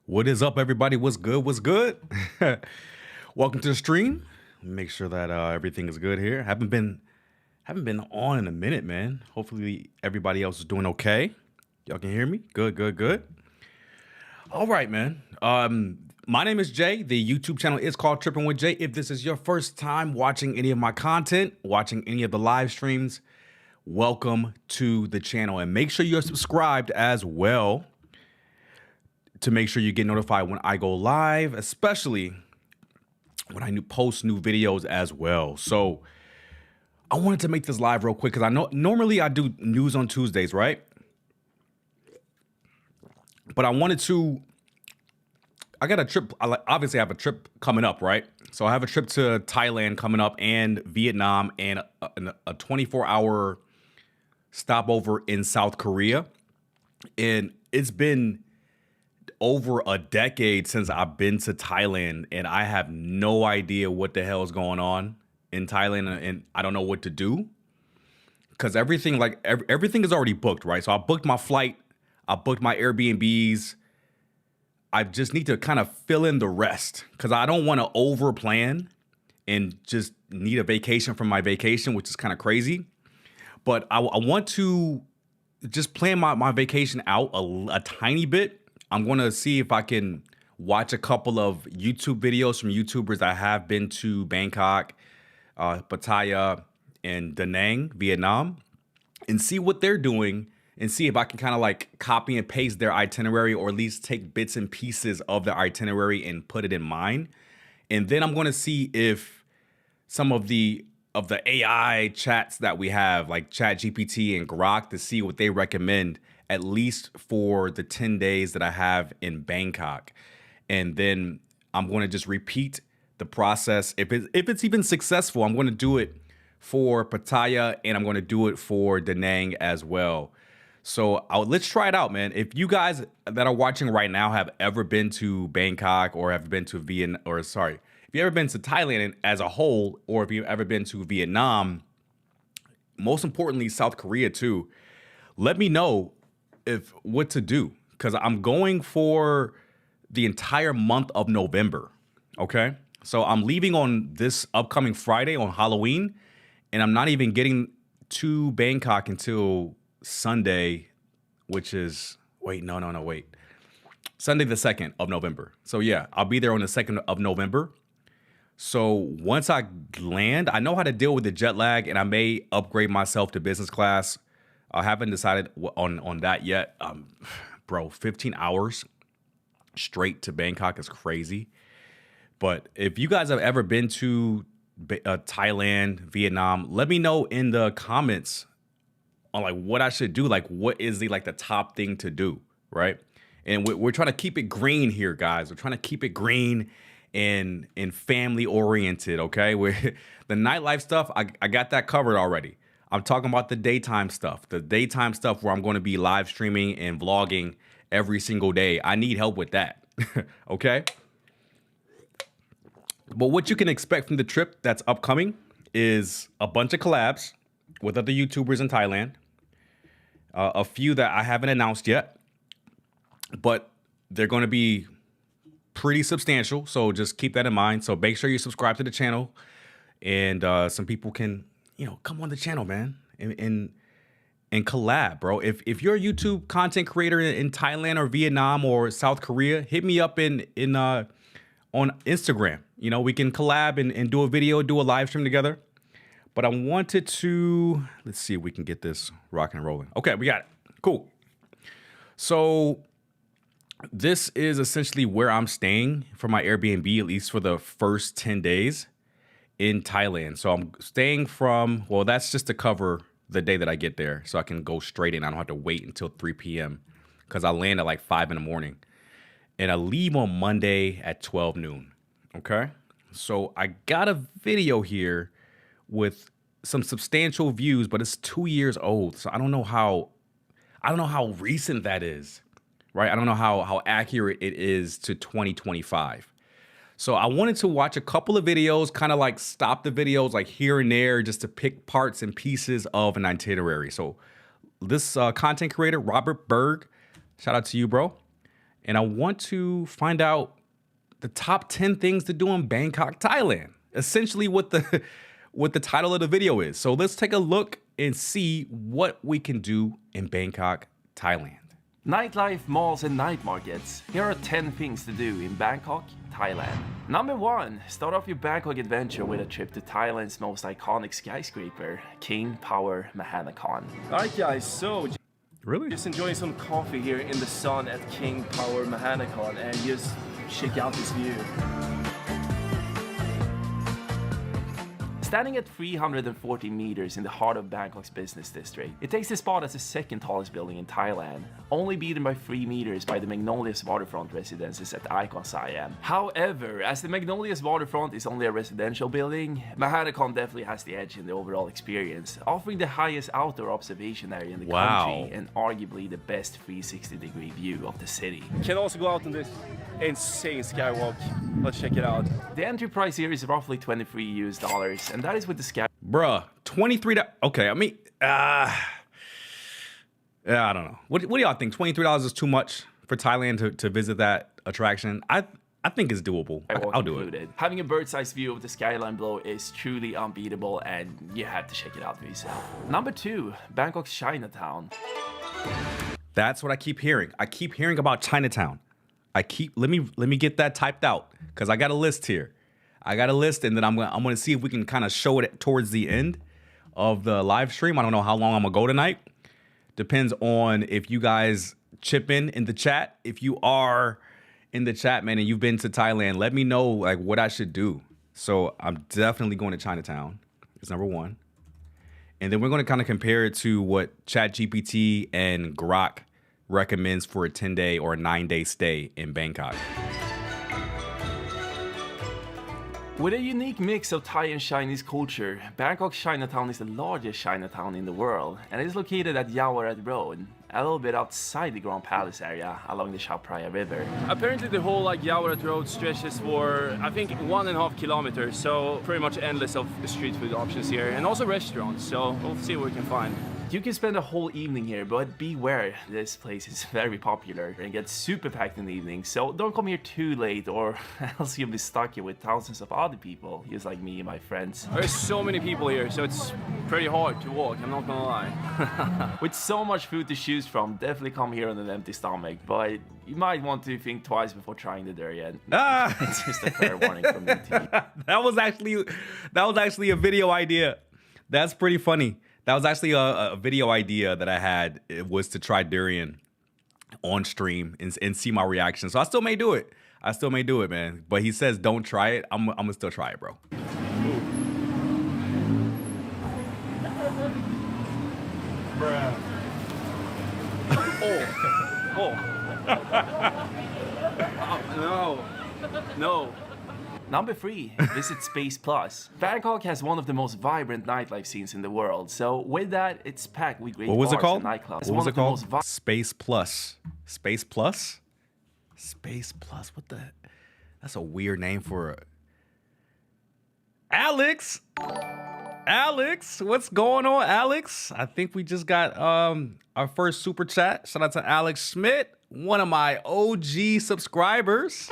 What is up, everybody? What's good? What's good? Welcome to the stream. Make sure that everything is good here. Haven't been on in a minute, man. Hopefully everybody else is doing okay. Y'all can hear me. Good, good, good. All right, man. My name is Jay. The YouTube channel is called Tripping with Jay. If this is your first time watching any of my content, watching any of the live streams, welcome to the channel, and make sure you're subscribed as well to make sure you get notified when I go live, especially when I post new videos as well. So I wanted to make this live real quick because I know normally I do news on Tuesdays, right? But I got a trip. Obviously I have a trip coming up, right? So I have a trip to Thailand coming up and Vietnam and a 24-hour stopover in South Korea. And it's been over a decade since I've been to Thailand, and I have no idea what the hell is going on in Thailand, and I don't know what to do because everything is already booked, right? So I booked my flight, I booked my Airbnbs. I just need to kind of fill in the rest because I don't want to over plan and just need a vacation from my vacation, which is kind of crazy. But I want to just plan my vacation out a tiny bit. I'm going to see if I can watch a couple of YouTube videos from YouTubers that have been to Bangkok, Pattaya, and Da Nang, Vietnam, and see what they're doing and see if I can kind of like copy and paste their itinerary, or at least take bits and pieces of the itinerary and put it in mine. And then I'm going to see if some of the AI chats that we have, like ChatGPT and Grok, to see what they recommend, at least for the 10 days that I have in Bangkok. And then I'm going to just repeat the process. If it's even successful, I'm going to do it for Pattaya and I'm going to do it for Da Nang as well. So let's try it out, man. If you guys that are watching right now have ever been to Bangkok or have been to if you ever been to Thailand as a whole, or if you've ever been to Vietnam, most importantly, South Korea too, let me know what to do, because I'm going for the entire month of November. Okay, so I'm leaving on this upcoming Friday on Halloween, and I'm not even getting to Bangkok until Sunday, which is wait Sunday the 2nd of November. So yeah, I'll be there on the 2nd of November. So once I land, I know how to deal with the jet lag, and I may upgrade myself to business class. I haven't decided on that yet. Bro, 15 hours straight to Bangkok is crazy. But if you guys have ever been to Thailand, Vietnam, let me know in the comments on like what I should do. Like, what is the top thing to do, right? And we're trying to keep it green here, guys. We're trying to keep it green and family oriented, okay? The nightlife stuff, I got that covered already. I'm talking about the daytime stuff where I'm going to be live streaming and vlogging every single day. I need help with that, okay? But what you can expect from the trip that's upcoming is a bunch of collabs with other YouTubers in Thailand, a few that I haven't announced yet, but they're going to be pretty substantial, so just keep that in mind. So make sure you subscribe to the channel, and some people can come on the channel, man, and collab, bro. If you're a YouTube content creator in Thailand or Vietnam or South Korea, hit me up on Instagram. We can collab and do a video, do a live stream together. But I wanted to, let's see if we can get this rocking and rolling. Okay, we got it. Cool. So this is essentially where I'm staying for my Airbnb, at least for the first 10 days. In Thailand. So I'm staying that's just to cover the day that I get there, so I can go straight in. I don't have to wait until 3 p.m. because I land at like 5 in the morning. And I leave on Monday at 12 noon. Okay? So I got a video here with some substantial views, but it's 2 years old. So I don't know how recent that is, right? I don't know how accurate it is to 2025. So I wanted to watch a couple of videos, kind of like stop the videos like here and there just to pick parts and pieces of an itinerary. So this content creator, Robert Berg, shout out to you, bro. and I want to find out the top 10 things to do in Bangkok, Thailand. Essentially what the what the title of the video is. So let's take a look and see what we can do in Bangkok, Thailand. Nightlife, malls and night markets. Here are 10 things to do in Bangkok, Thailand. Number 1. Start off your Bangkok adventure with a trip to Thailand's most iconic skyscraper, King Power Mahanakhon. Alright guys, so Really? just enjoying some coffee here in the sun at King Power Mahanakhon and just check out this view. Standing at 340 meters in the heart of Bangkok's business district, it takes the spot as the second tallest building in Thailand, only beaten by 3 meters by the Magnolia's waterfront residences at Icon Siam. However, as the Magnolia's waterfront is only a residential building, Mahanakhon definitely has the edge in the overall experience, offering the highest outdoor observation area in the country and arguably the best 360-degree view of the city. Can also go out on this insane skywalk. Let's check it out. The entry price here is roughly $23 and that is with the sky. Bruh, 23. Okay, I mean, yeah, I don't know. What do y'all think? $23 is too much for Thailand to visit that attraction? I think it's doable. I'll do it. Having a bird's-eye view of the skyline below is truly unbeatable, and you have to check it out for yourself. Number 2, Bangkok's Chinatown. That's what I keep hearing. I keep hearing about Chinatown. Let me get that typed out because I got a list here. I got a list, and then I'm gonna see if we can kind of show it towards the end of the live stream. I don't know how long I'm gonna go tonight. Depends on if you guys chip in the chat. If you are in the chat, man, and you've been to Thailand, let me know like what I should do. So I'm definitely going to Chinatown. It's number 1, and then we're going to kind of compare it to what ChatGPT and Grok recommends for a 10-day or a 9-day stay in Bangkok. With a unique mix of Thai and Chinese culture, Bangkok Chinatown is the largest Chinatown in the world, and it is located at Yaowarat Road, a little bit outside the Grand Palace area along the Chao Phraya River. Apparently the whole Yaowarat Road stretches for I think 1.5 kilometers, so pretty much endless of street food options here, and also restaurants, so we'll see what we can find. You can spend a whole evening here, but beware, this place is very popular and gets super packed in the evening, so don't come here too late or else you'll be stuck here with thousands of other people, just like me and my friends. There's so many people here, so it's pretty hard to walk, I'm not gonna lie. With so much food to choose from, definitely come here on an empty stomach, but you might want to think twice before trying the durian. It's just a fair warning from me to you. That was actually a video idea. That's pretty funny. That was actually a video idea that I had. It was to try durian on stream and see my reaction. So I still may do it. Man. But he says don't try it. I'm gonna still try it, bro. Bruh. No. Number 3, visit Space Plus. Bangkok has one of the most vibrant nightlife scenes in the world, so with that, it's packed with great bars and nightclubs. What was it called? Space Plus. Space Plus? Space Plus? What the? That's a weird name for Alex! Alex, what's going on, Alex? I think we just got our first super chat. Shout out to Alex Schmidt, one of my OG subscribers.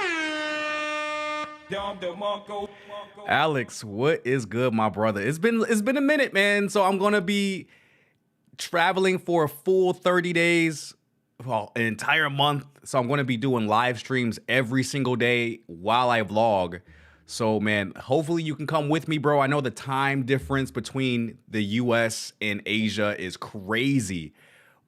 Alex, what is good, my brother? It's been a minute, man. So I'm gonna be traveling for a full 30 days, well, an entire month. So I'm gonna be doing live streams every single day while I vlog. So man, hopefully you can come with me, bro. I know the time difference between the US and Asia is crazy,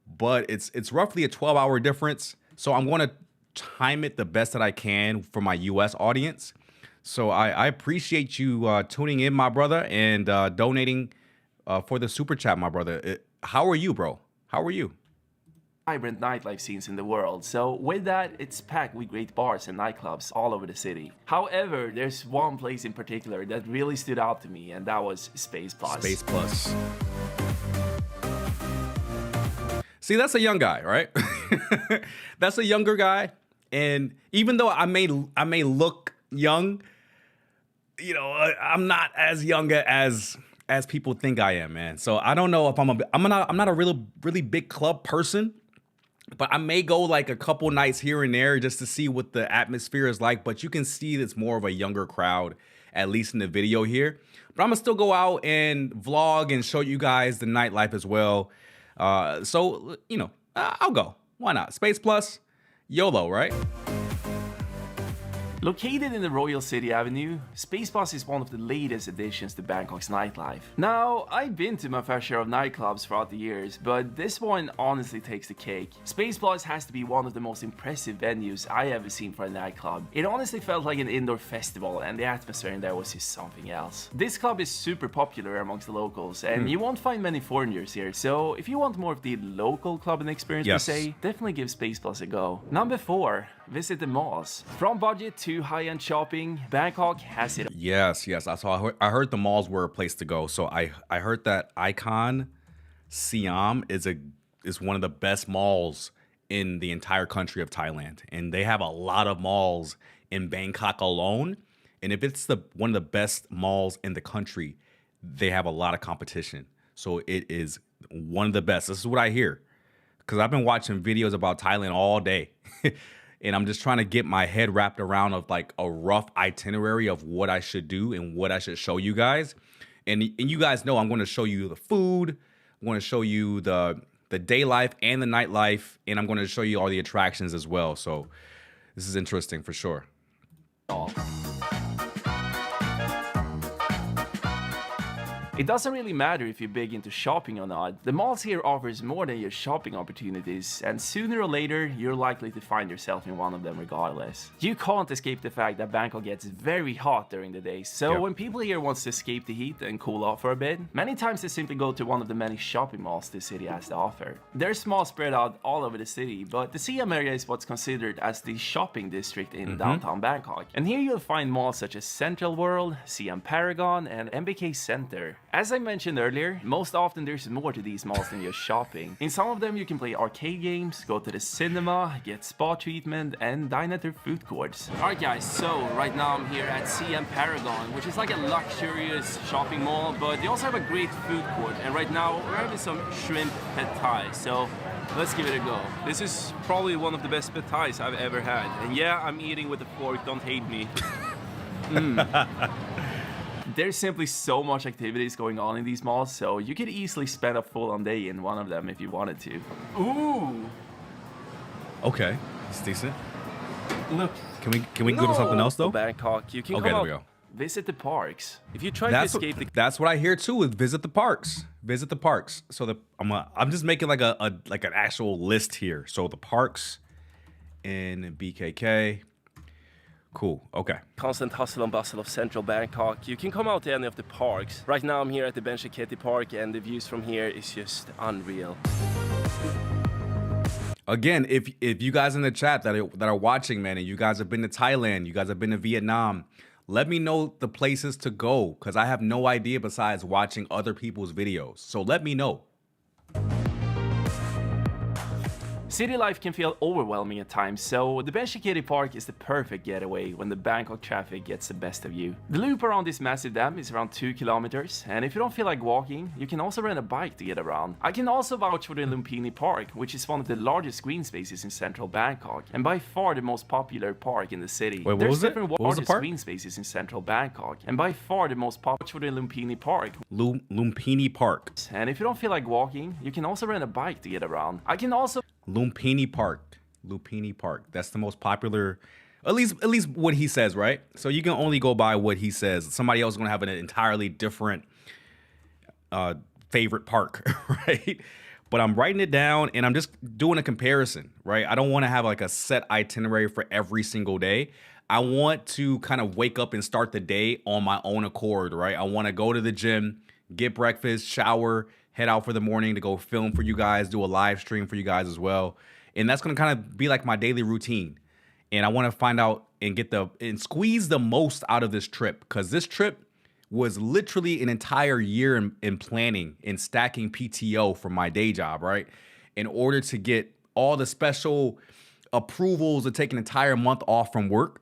but it's roughly a 12-hour difference. So I'm gonna time it the best that I can for my US audience. So I appreciate you tuning in, my brother, and donating for the super chat, my brother. How are you, bro? How are you? Vibrant nightlife scenes in the world, so with that, it's packed with great bars and nightclubs all over the city. However, there's one place in particular that really stood out to me, and that was Space Plus. Space Plus. See, that's a young guy, right? That's a younger guy, and even though I may look young, you know, I'm not as young as people think I am, man. So I don't know if I'm not a really big club person, But I may go like a couple nights here and there just to see what the atmosphere is like. But you can see it's more of a younger crowd, at least in the video here. But I'm gonna still go out and vlog and show you guys the nightlife as well. So, you know, I'll go. Why not? Space Plus, YOLO, right? Located in the Royal City Avenue, Space Bus is one of the latest additions to Bangkok's nightlife. Now, I've been to my fair share of nightclubs throughout the years, but this one honestly takes the cake. Space Bus has to be one of the most impressive venues I ever seen for a nightclub. It honestly felt like an indoor festival, and the atmosphere in there was just something else. This club is super popular amongst the locals, and you won't find many foreigners here, so if you want more of the local clubbing experience per se, definitely give Space Bus a go. Number 4. Visit the malls. From budget to high-end shopping, Bangkok has it. Yes. I heard the malls were a place to go. So I heard that Icon Siam is one of the best malls in the entire country of Thailand, and they have a lot of malls in Bangkok alone. And if it's one of the best malls in the country, they have a lot of competition. So it is one of the best. This is what I hear, because I've been watching videos about Thailand all day. And I'm just trying to get my head wrapped around of like a rough itinerary of what I should do and what I should show you guys. And you guys know I'm going to show you the food. I'm going to show you the day life and the nightlife. And I'm going to show you all the attractions as well. So this is interesting for sure. It doesn't really matter if you're big into shopping or not. The malls here offers more than your shopping opportunities, and sooner or later, you're likely to find yourself in one of them regardless. You can't escape the fact that Bangkok gets very hot during the day, so when people here want to escape the heat and cool off for a bit, many times they simply go to one of the many shopping malls the city has to offer. There's malls spread out all over the city, but the Siam area is what's considered as the shopping district in downtown Bangkok. And here you'll find malls such as Central World, Siam Paragon, and MBK Center. As I mentioned earlier, most often there's more to these malls than just shopping. In some of them you can play arcade games, go to the cinema, get spa treatment, and dine at their food courts. Alright guys, so right now I'm here at Siam Paragon, which is like a luxurious shopping mall, but they also have a great food court, and right now we're having some shrimp pad thai, so let's give it a go. This is probably one of the best pad thais I've ever had. And yeah, I'm eating with a fork, don't hate me. There's simply so much activities going on in these malls, so you could easily spend a full-on day in one of them if you wanted to. Ooh! Okay, it's decent. Look. Can we go to something else though? Bangkok, you can come there out, we go. Visit the parks. If you try to escape the... That's what I hear too. Is visit the parks. Visit the parks. So I'm just making like an actual list here. So the parks in BKK. Cool, okay. Constant hustle and bustle of central Bangkok. You can come out to any of the parks. Right now I'm here at the Benchiketi Park, and the views from here is just unreal. Again, if you guys in the chat that are watching, man, and you guys have been to Thailand, you guys have been to Vietnam, let me know the places to go, because I have no idea besides watching other people's videos. So let me know. City life can feel overwhelming at times, so the Benchiketi Park is the perfect getaway when the Bangkok traffic gets the best of you. The loop around this massive dam is around 2 kilometers, and if you don't feel like walking, you can also rent a bike to get around. I can also vouch for the Lumpini Park, which is one of the largest green spaces in central Bangkok, and by far the most popular park in the city. Wait, what was it? What was the park? Green spaces in central Bangkok, and by far the most popular for the Lumpini Park. Lumpini Park. And if you don't feel like walking, you can also rent a bike to get around. I can also... Lumpini Park. That's the most popular, at least what he says, right? So you can only go by what he says. Somebody else is gonna have an entirely different favorite park, right? But I'm writing it down and I'm just doing a comparison, right? I don't want to have like a set itinerary for every single day. I want to kind of wake up and start the day on my own accord, right? I want to go to the gym, get breakfast, shower, head out for the morning to go film for you guys, do a live stream for you guys as well. And that's going to kind of be like my daily routine. And I want to find out and squeeze the most out of this trip, because this trip was literally an entire year in planning and stacking PTO from my day job, right? In order to get all the special approvals and take an entire month off from work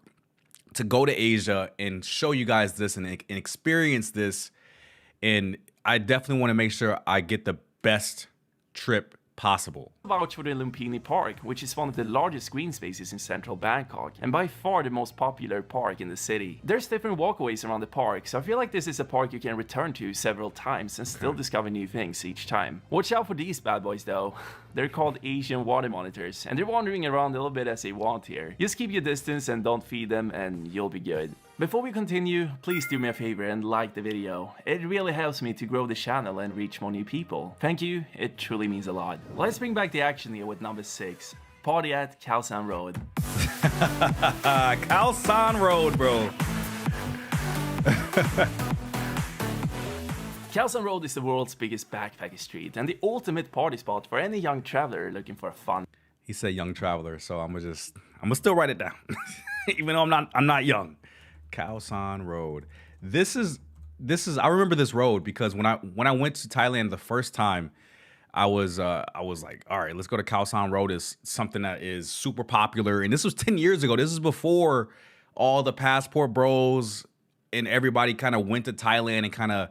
to go to Asia and show you guys this and experience this. And I definitely want to make sure I get the best trip possible. Vouch for the Lumpini Park, which is one of the largest green spaces in central Bangkok, and by far the most popular park in the city. There's different walkways around the park, so I feel like this is a park you can return to several times and still discover new things each time. Watch out for these bad boys though. They're called Asian water monitors, and they're wandering around a little bit as they want here. Just keep your distance and don't feed them, and you'll be good. Before we continue, please do me a favor and like the video. It really helps me to grow the channel and reach more new people. Thank you, it truly means a lot. Let's bring back the action here with number 6. Party at Khao San Road. Khao San Road, bro. Khao San Road is the world's biggest backpacker street and the ultimate party spot for any young traveler looking for a fun. He said young traveler, so I'm gonna still write it down. Even though I'm not young. Khao San Road. This is I remember this road because when I went to Thailand the first time, I was like, all right, let's go to Khao San Road. Is something that is super popular, and this was 10 years ago. This is before all the passport bros and everybody kind of went to Thailand and kind of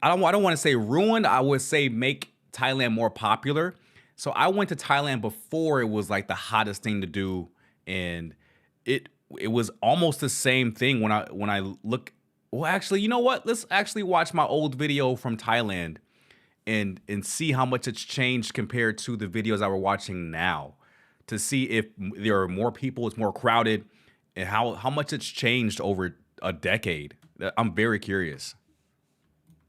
I don't want to say ruined. I would say make Thailand more popular. So I went to Thailand before it was like the hottest thing to do, and it was almost the same thing when I look. Well, actually, you know what? Let's actually watch my old video from Thailand and see how much it's changed compared to the videos I were watching now, to see if there are more people, it's more crowded, and how much it's changed over a decade. I'm very curious.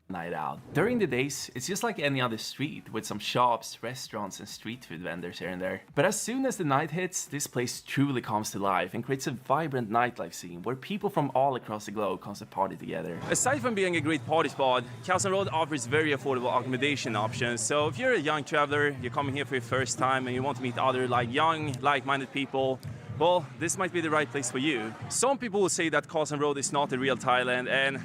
Night out. During the days, it's just like any other street with some shops, restaurants, and street food vendors here and there. But as soon as the night hits, this place truly comes to life and creates a vibrant nightlife scene where people from all across the globe comes to party together. Aside from being a great party spot, Khao San Road offers very affordable accommodation options. So if you're a young traveler, you're coming here for your first time and you want to meet other young, like-minded people, well, this might be the right place for you. Some people will say that Khao San Road is not the real Thailand, and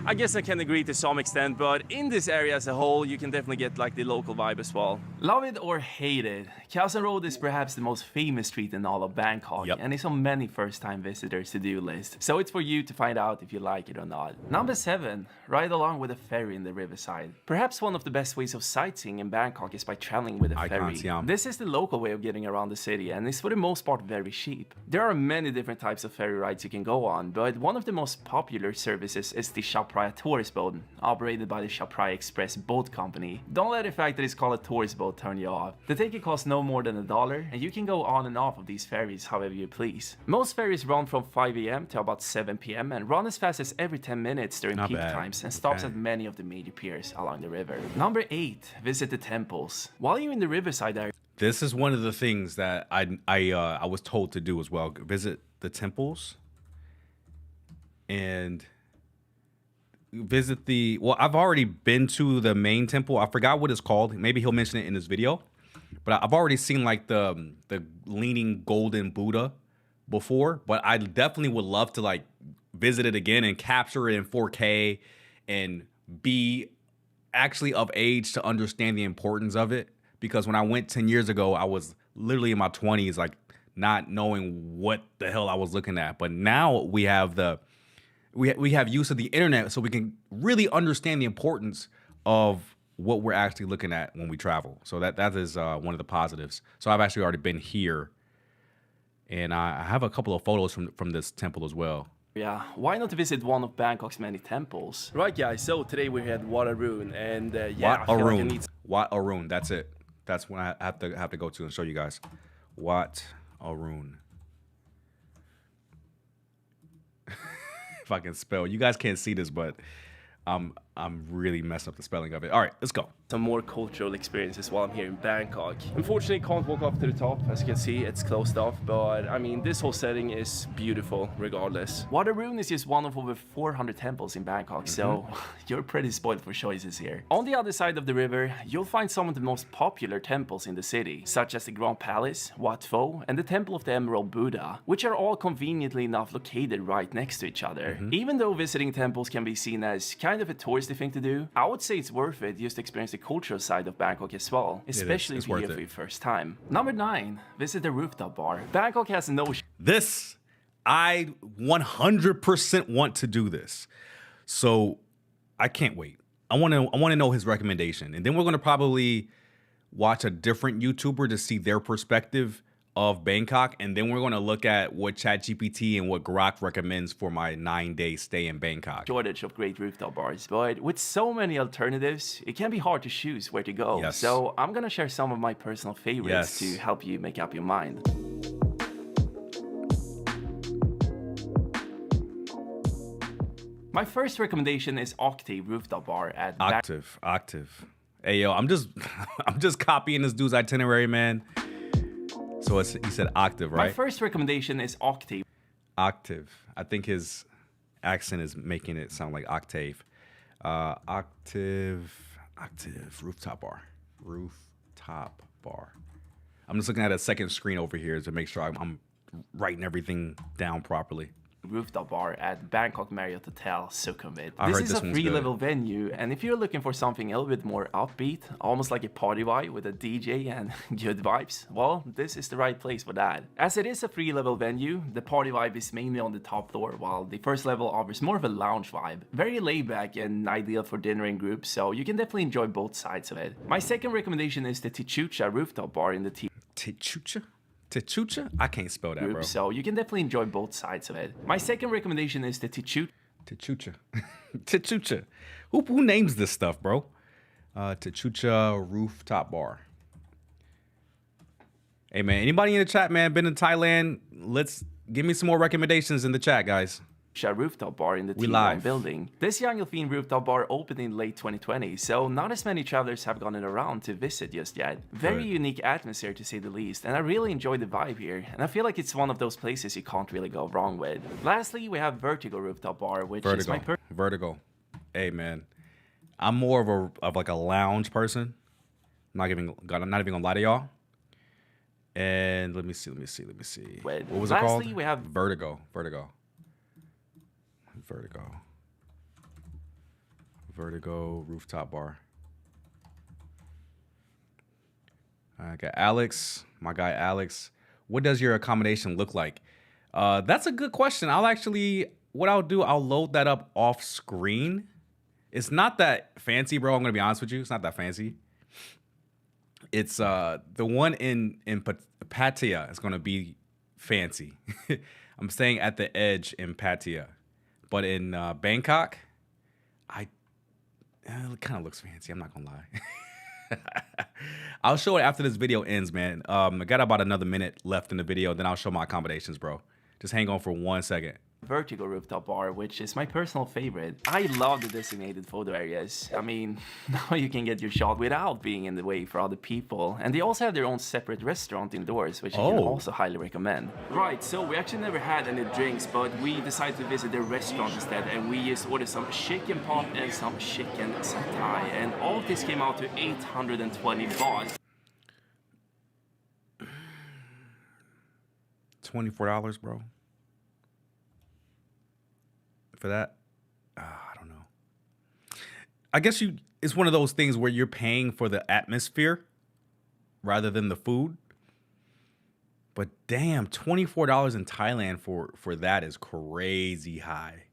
I guess I can agree to some extent, but in this area as a whole, you can definitely get the local vibe as well. Love it or hate it, Khao San Road is perhaps the most famous street in all of Bangkok, and it's on many first-time visitors' to-do list. So it's for you to find out if you like it or not. Number 7, ride along with a ferry in the riverside. Perhaps one of the best ways of sightseeing in Bangkok is by traveling with a ferry. This is the local way of getting around the city, and it's for the most part very cheap. There are many different types of ferry rides you can go on, but one of the most popular services is the Chao Phraya tourist boat, operated by the Chao Phraya Express Boat Company. Don't let the fact that it's called a tourist boat turn you off. The ticket costs no more than $1, and you can go on and off of these ferries however you please. Most ferries run from 5 AM to about 7 PM and run as fast as every 10 minutes during peak times and stops at many of the major piers along the river. Number 8, visit the temples. While you're in the riverside area, this is one of the things that I was told to do as well. Visit the temples and visit well, I've already been to the main temple. I forgot what it's called. Maybe he'll mention it in this video. But I've already seen the leaning golden Buddha before. But I definitely would love to visit it again and capture it in 4K and be actually of age to understand the importance of it. Because when I went 10 years ago, I was literally in my 20s, not knowing what the hell I was looking at. But now we have we have use of the internet, so we can really understand the importance of what we're actually looking at when we travel. So that is one of the positives. So I've actually already been here, and I have a couple of photos from this temple as well. Yeah, why not visit one of Bangkok's many temples? Right, guys, so today we're here at Wat Arun, and Wat Arun. Wat Arun, that's it. That's when I have to go to and show you guys. Wat Arun. If I can spell. You guys can't see this, but I'm really messing up the spelling of it. All right, let's go. Some more cultural experiences while I'm here in Bangkok. Unfortunately, can't walk up to the top. As you can see, it's closed off, but I mean, this whole setting is beautiful regardless. Wat Arun is just one of over 400 temples in Bangkok, so you're pretty spoiled for choices here. On the other side of the river, you'll find some of the most popular temples in the city, such as the Grand Palace, Wat Pho, and the Temple of the Emerald Buddha, which are all conveniently enough located right next to each other. Even though visiting temples can be seen as kind of a touristy thing to do, I would say it's worth it just to experience the cultural side of Bangkok as well, especially if you're here for your first time. Number 9, visit the rooftop bar. Bangkok has no This, I 100% want to do this. So I can't wait. I want to know his recommendation. And then we're going to probably watch a different YouTuber to see their perspective of Bangkok, and then we're going to look at what ChatGPT and what Grok recommends for my 9-day stay in Bangkok. Shortage of great rooftop bars, but with so many alternatives, it can be hard to choose where to go. Yes. So I'm gonna share some of my personal favorites to help you make up your mind. My first recommendation is Octave Rooftop Bar at Octave. Hey yo, I'm just copying this dude's itinerary, man. So he said Octave, right? My first recommendation is Octave. Octave. I think his accent is making it sound like octave. Octave rooftop bar. I'm just looking at a second screen over here to make sure I'm writing everything down properly. Rooftop bar at Bangkok Marriott Hotel Sukhumvit. I This heard is this a one's free good. level venue, and if you're looking for something a little bit more upbeat, almost like a party vibe with a DJ and good vibes, well, this is the right place for that. As it is a free level venue, the party vibe is mainly on the top floor, while the first level offers more of a lounge vibe. Very laid back and ideal for dinner in groups, so you can definitely enjoy both sides of it. My second recommendation is the Tichucha Rooftop Bar in the Tichucha? I can't spell that, bro. group, so you can definitely enjoy both sides of it. My second recommendation is the Tichucha. Tichucha. Who names this stuff, bro? Tichucha Rooftop Bar. Hey, man, anybody in the chat, man, been in Thailand? Let's give me some more recommendations in the chat, guys. Rooftop Bar in the We T1 live. building. This jungle-themed rooftop bar opened in late 2020, so not as many travelers have gotten around to visit just yet. Very Good. unique atmosphere to say the least, and I really enjoy the vibe here, and I feel like it's one of those places you can't really go wrong with. Lastly, we have Vertigo Rooftop Bar, which is my Vertigo. Hey, man, I'm more of like a lounge person. I'm not even gonna lie to y'all. And let me see. Wait, What was it lastly, called? we have Vertigo Rooftop Bar. I got Alex, my guy Alex. What does your accommodation look like? That's a good question. I'll load that up off screen. It's not that fancy, bro. I'm gonna be honest with you. It's not that fancy. It's the one in Pattaya is gonna be fancy. I'm staying at the Edge in Pattaya, but in Bangkok, it kind of looks fancy. I'm not gonna lie. I'll show it after this video ends, man. I got about another minute left in the video, then I'll show my accommodations, bro. Just hang on for 1 second. Vertigo Rooftop Bar, which is my personal favorite. I love the designated photo areas. I mean, now you can get your shot without being in the way for other people. And they also have their own separate restaurant indoors, which I can also highly recommend. Right, so we actually never had any drinks, but we decided to visit their restaurant instead, and we just ordered some chicken pot and some chicken satay. And all of this came out to 820 baht. $24, bro. For that, I don't know. I guess it's one of those things where you're paying for the atmosphere rather than the food. But damn, $24 in Thailand for that is crazy high.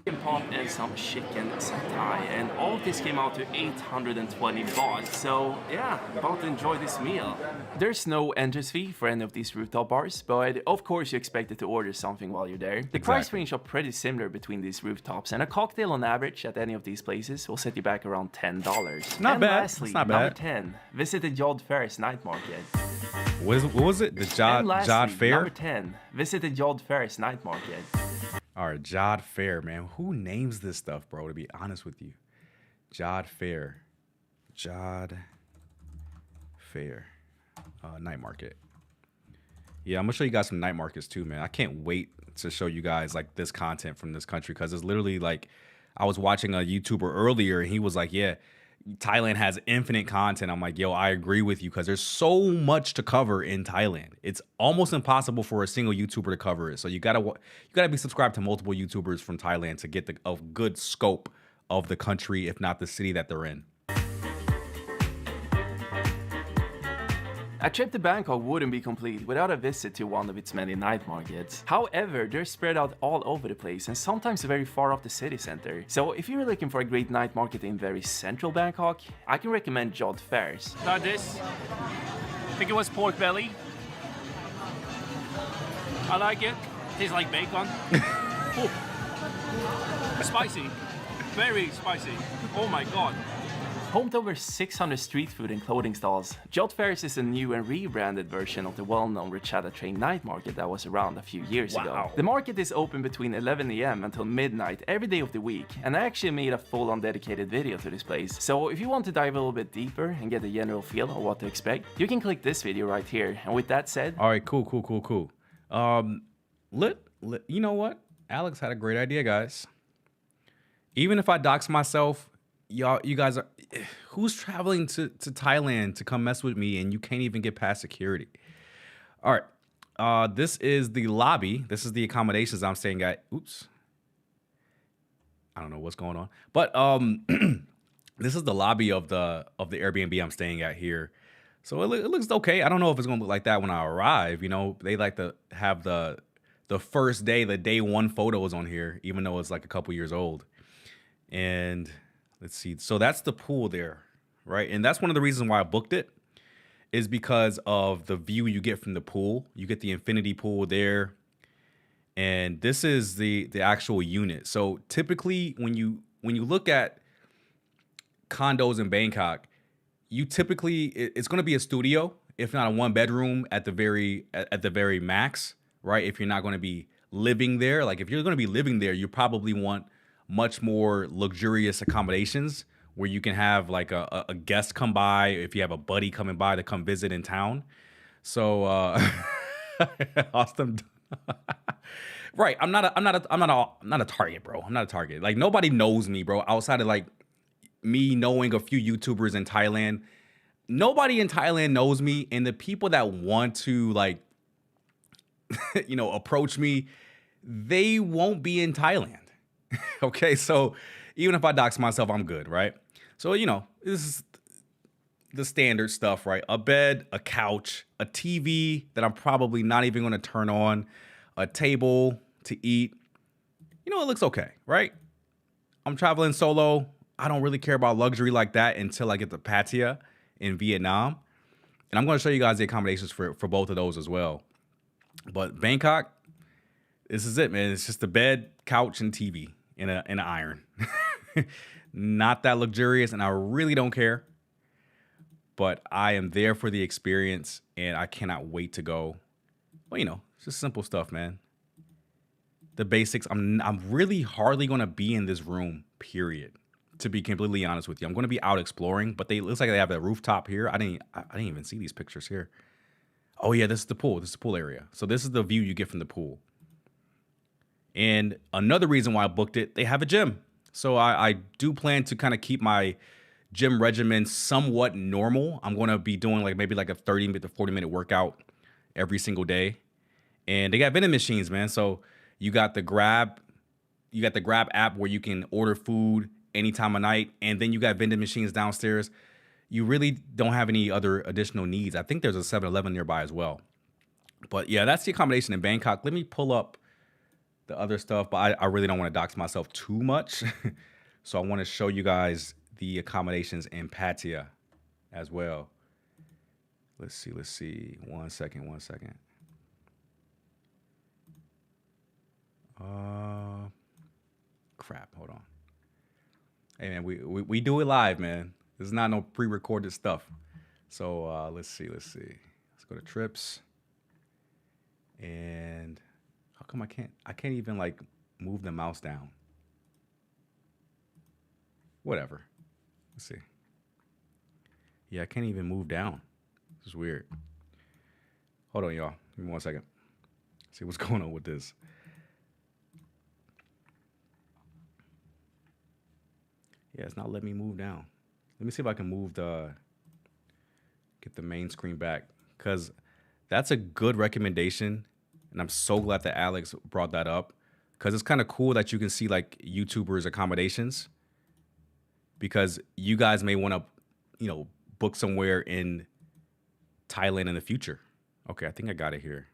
Chicken pot and some chicken satay, and all of this came out to 820 baht. So yeah, about to enjoy this meal. There's no entrance fee for any of these rooftop bars, but of course you expected to order something while you're there. The price range are pretty similar between these rooftops, and a cocktail on average at any of these places will set you back around $10. Not and bad. Lastly, It's not number bad. 10, visit the Jod Fair's night market. What was it? The And lastly, Jod Fair? number 10, visit the Jod Fair's night market. All right, Jod Fair, man. Who names this stuff, bro? To be honest with you, Jod Fair, night market. Yeah, I'm gonna show you guys some night markets too, man. I can't wait to show you guys like this content from this country because it's literally like I was watching a YouTuber earlier and he was like, "Yeah, Thailand has infinite content." I'm like, yo, I agree with you because there's so much to cover in Thailand. It's almost impossible for a single YouTuber to cover it. So you gotta be subscribed to multiple YouTubers from Thailand to get a good scope of the country, if not the city that they're in. A trip to Bangkok wouldn't be complete without a visit to one of its many night markets. However, they're spread out all over the place and sometimes very far off the city center. So if you're looking for a great night market in very central Bangkok, I can recommend Jod Fairs. Now this, I think it was pork belly. I like it. Tastes like bacon. Spicy. Very spicy. Oh my god. Home to over 600 street food and clothing stalls, Jod Fairs is a new and rebranded version of the well-known Richada Train night market that was around a few years ago. The market is open between 11 AM until midnight every day of the week, and I actually made a full-on dedicated video to this place. So if you want to dive a little bit deeper and get a general feel of what to expect, you can click this video right here. And with that said... All right, cool. You know what? Alex had a great idea, guys. Even if I dox myself, you guys are, who's traveling to Thailand to come mess with me and you can't even get past security? All right, this is the lobby. This is the accommodations I'm staying at. Oops. I don't know what's going on, but this is the lobby of the Airbnb I'm staying at here. So it looks okay. I don't know if it's gonna look like that when I arrive. You know, they like to have the first day, the day one photos on here, even though it's like a couple years old. And let's see. So that's the pool there, right? And that's one of the reasons why I booked it, is because of the view you get from the pool. You get the infinity pool there. And this is the actual unit. So typically when you look at condos in Bangkok, it's going to be a studio, if not a one bedroom at the very max, right? If you're not going to be living there, like if you're going to be living there, you probably want much more luxurious accommodations where you can have like a guest come by, if you have a buddy coming by to come visit in town. So Austin, right? I'm not a target, bro. I'm not a target. Like nobody knows me, bro. Outside of like me knowing a few YouTubers in Thailand, nobody in Thailand knows me, and the people that want to like, approach me, they won't be in Thailand. Okay, so even if I dox myself, I'm good, right? So, this is the standard stuff, right? A bed, a couch, a TV that I'm probably not even going to turn on, a table to eat. It looks okay, right? I'm traveling solo. I don't really care about luxury like that until I get to Pattaya in Vietnam. And I'm going to show you guys the accommodations for both of those as well. But Bangkok, this is it, man. It's just a bed, couch, and TV. In an iron. Not that luxurious, and I really don't care. But I am there for the experience, and I cannot wait to go. Well, it's just simple stuff, man. The basics. I'm really hardly gonna be in this room, period. To be completely honest with you, I'm gonna be out exploring. But it looks like they have a rooftop here. I didn't even see these pictures here. Oh yeah, this is the pool. This is the pool area. So this is the view you get from the pool. And another reason why I booked it, they have a gym. So I do plan to kind of keep my gym regimen somewhat normal. I'm going to be doing maybe a 30 to 40 minute workout every single day. And they got vending machines, man. So you got the Grab app where you can order food any time of night. And then you got vending machines downstairs. You really don't have any other additional needs. I think there's a 7-Eleven nearby as well. But yeah, that's the accommodation in Bangkok. Let me pull up the other stuff, but I really don't want to dox myself too much. So I want to show you guys the accommodations in Pattaya as well. Let's see. One second. Crap, hold on. Hey man, we do it live, man. This is not no pre-recorded stuff. So let's see. Let's go to trips. And how come I can't even move the mouse down? Whatever. Let's see. Yeah, I can't even move down. This is weird. Hold on, y'all. Give me 1 second. See what's going on with this. Yeah, it's not letting me move down. Let me see if I can get the main screen back, because that's a good recommendation. And I'm so glad that Alex brought that up, because it's kind of cool that you can see YouTubers' accommodations, because you guys may want to, book somewhere in Thailand in the future. Okay, I think I got it here.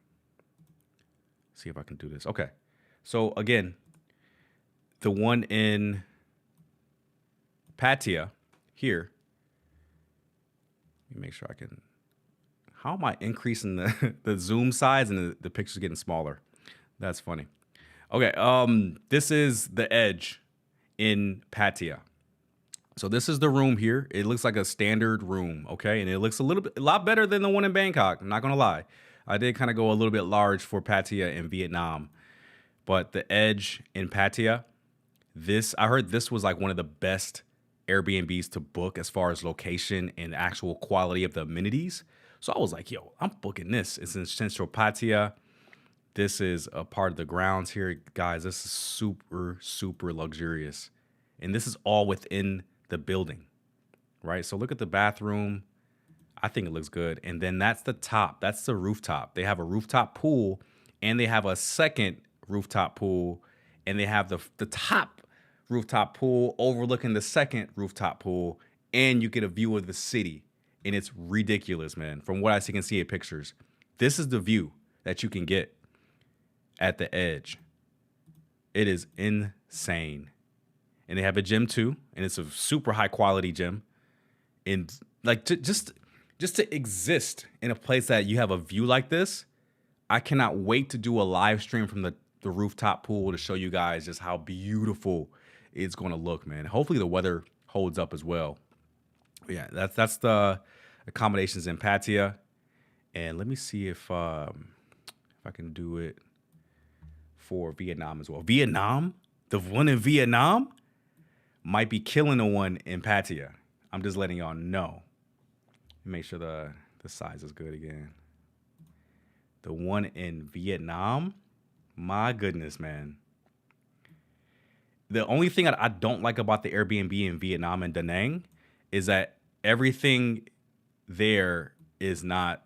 See if I can do this. Okay. So again, the one in Pattaya here. Let me make sure I can. How am I increasing the zoom size and the picture's getting smaller? That's funny. Okay, this is the Edge in Pattaya. So this is the room here. It looks like a standard room, okay? And it looks a lot better than the one in Bangkok. I'm not gonna lie. I did kind of go a little bit large for Pattaya in Vietnam. But the Edge in Pattaya, I heard this was like one of the best Airbnbs to book as far as location and actual quality of the amenities. So I was like, yo, I'm booking this. It's in Central Pattaya. This is a part of the grounds here. Guys, this is super, super luxurious. And this is all within the building, right? So look at the bathroom. I think it looks good. And then that's the top. That's the rooftop. They have a rooftop pool and they have a second rooftop pool. And they have the top rooftop pool overlooking the second rooftop pool. And you get a view of the city. And it's ridiculous, man. From what I can see in pictures, this is the view that you can get at the Edge. It is insane. And they have a gym too, and it's a super high quality gym. And like just to exist in a place that you have a view like this, I cannot wait to do a live stream from the rooftop pool to show you guys just how beautiful it's going to look, man. Hopefully the weather holds up as well. But yeah, that's the accommodations in Pattaya. And let me see if I can do it for Vietnam as well. Vietnam, the one in Vietnam might be killing the one in Pattaya. I'm just letting y'all know. Make sure the size is good again. The one in Vietnam, my goodness, man. The only thing I don't like about the Airbnb in Vietnam and Da Nang is that everything there is not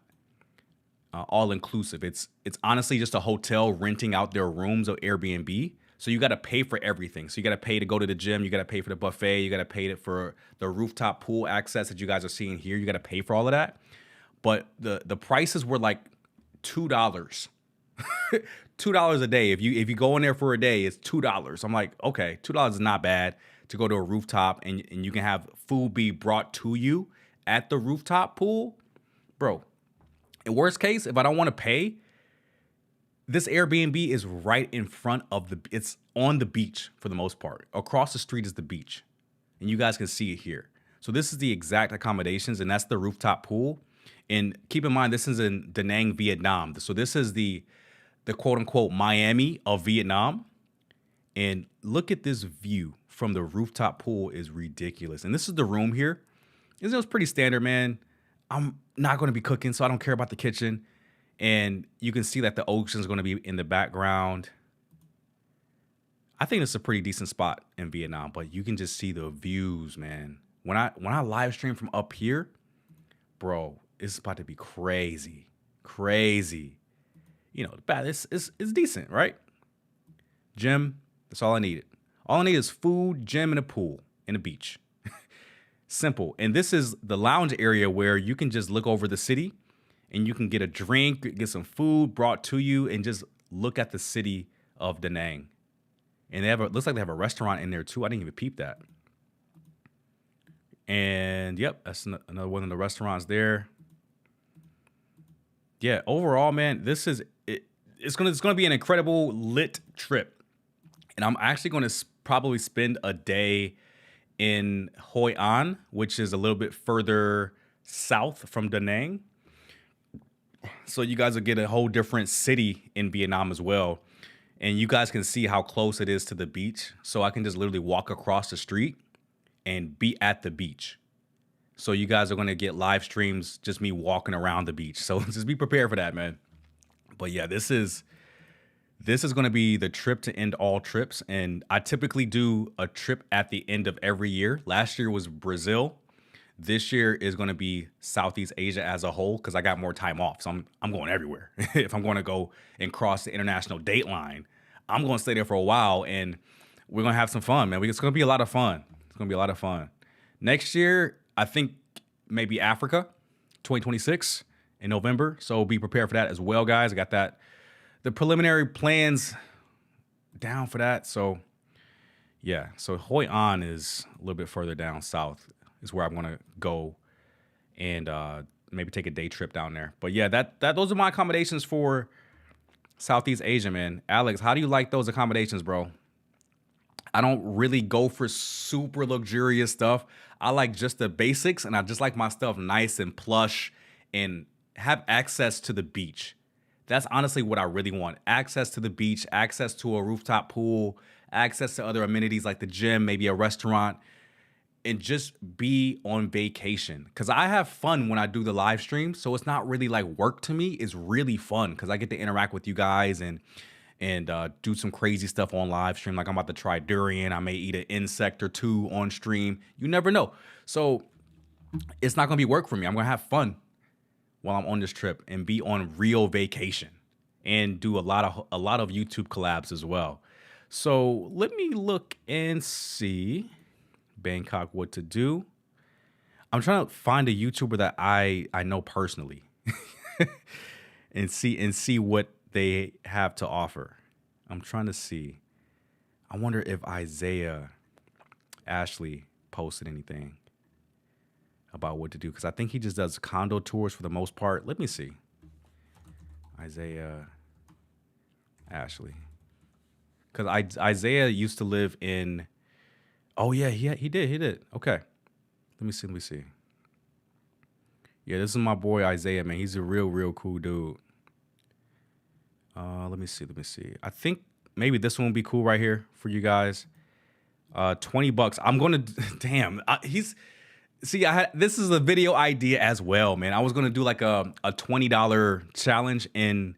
all inclusive. It's honestly just a hotel renting out their rooms of Airbnb. So you got to pay for everything. So you got to pay to go to the gym. You got to pay for the buffet. You got to pay for the rooftop pool access that you guys are seeing here. You got to pay for all of that. But the prices were like $2. $2 a day. If you go in there for a day, it's $2. I'm like, okay, $2 is not bad to go to a rooftop and you can have food be brought to you at the rooftop pool. Bro, in worst case, if I don't want to pay, this Airbnb is right in front of it's on the beach for the most part. Across the street is the beach. And you guys can see it here. So this is the exact accommodations, and that's the rooftop pool. And keep in mind, this is in Da Nang, Vietnam. So this is the quote unquote Miami of Vietnam. And look at this view from the rooftop pool is ridiculous. And this is the room here. It was pretty standard, man. I'm not going to be cooking, so I don't care about the kitchen. And you can see that the ocean is going to be in the background. I think it's a pretty decent spot in Vietnam, but you can just see the views, man. When I live stream from up here, bro, it's about to be crazy. Crazy. You know, the bath is decent, right? Gym, that's all I needed. All I need is food, gym, and a pool, and a beach. Simple. And this is the lounge area where you can just look over the city and you can get a drink, get some food brought to you, and just look at the city of Da Nang. And looks like they have a restaurant in there too. I didn't even peep that. And yep, that's another one of the restaurants there. Yeah, overall, man, this is it. It's gonna be an incredible lit trip, and I'm actually gonna probably spend a day in Hoi An, which is a little bit further south from Da Nang. So you guys will get a whole different city in Vietnam as well. And you guys can see how close it is to the beach. So I can just literally walk across the street and be at the beach. So you guys are going to get live streams, just me walking around the beach. So just be prepared for that, man. But yeah, this is going to be the trip to end all trips. And I typically do a trip at the end of every year. Last year was Brazil. This year is going to be Southeast Asia as a whole because I got more time off. So I'm going everywhere. If I'm going to go and cross the international date line, I'm going to stay there for a while and we're going to have some fun, man. It's going to be a lot of fun. It's going to be a lot of fun. Next year, I think maybe Africa, 2026. in November. So be prepared for that as well, guys. I got the preliminary plans down for that. So yeah, so Hoi An is a little bit further down south is where I'm gonna go and maybe take a day trip down there. But yeah, those are my accommodations for Southeast Asia, man. Alex, how do you like those accommodations, bro? I don't really go for super luxurious stuff. I like just the basics, and I just like my stuff nice and plush and have access to the beach. That's honestly what I really want. Access to the beach, access to a rooftop pool, access to other amenities like the gym, maybe a restaurant, and just be on vacation. Because I have fun when I do the live stream, so it's not really like work to me. It's really fun because I get to interact with you guys and do some crazy stuff on live stream. Like I'm about to try durian. I may eat an insect or two on stream. You never know. So it's not gonna be work for me. I'm gonna have fun while I'm on this trip and be on real vacation and do a lot of YouTube collabs as well. So let me look and see Bangkok what to do. I'm trying to find a YouTuber that I know personally and see what they have to offer. I'm trying to see. I wonder if Isaiah Ashley posted anything about what to do, because I think he just does condo tours for the most part. Let me see. Isaiah Ashley. Because Isaiah used to live in... Oh, yeah, he did. Okay. Let me see. Yeah, this is my boy Isaiah, man. He's a real cool dude. Let me see. I think maybe this one will be cool right here for you guys. $20. I'm gonna damn. This is a video idea as well, man. I was gonna do like a $20 challenge in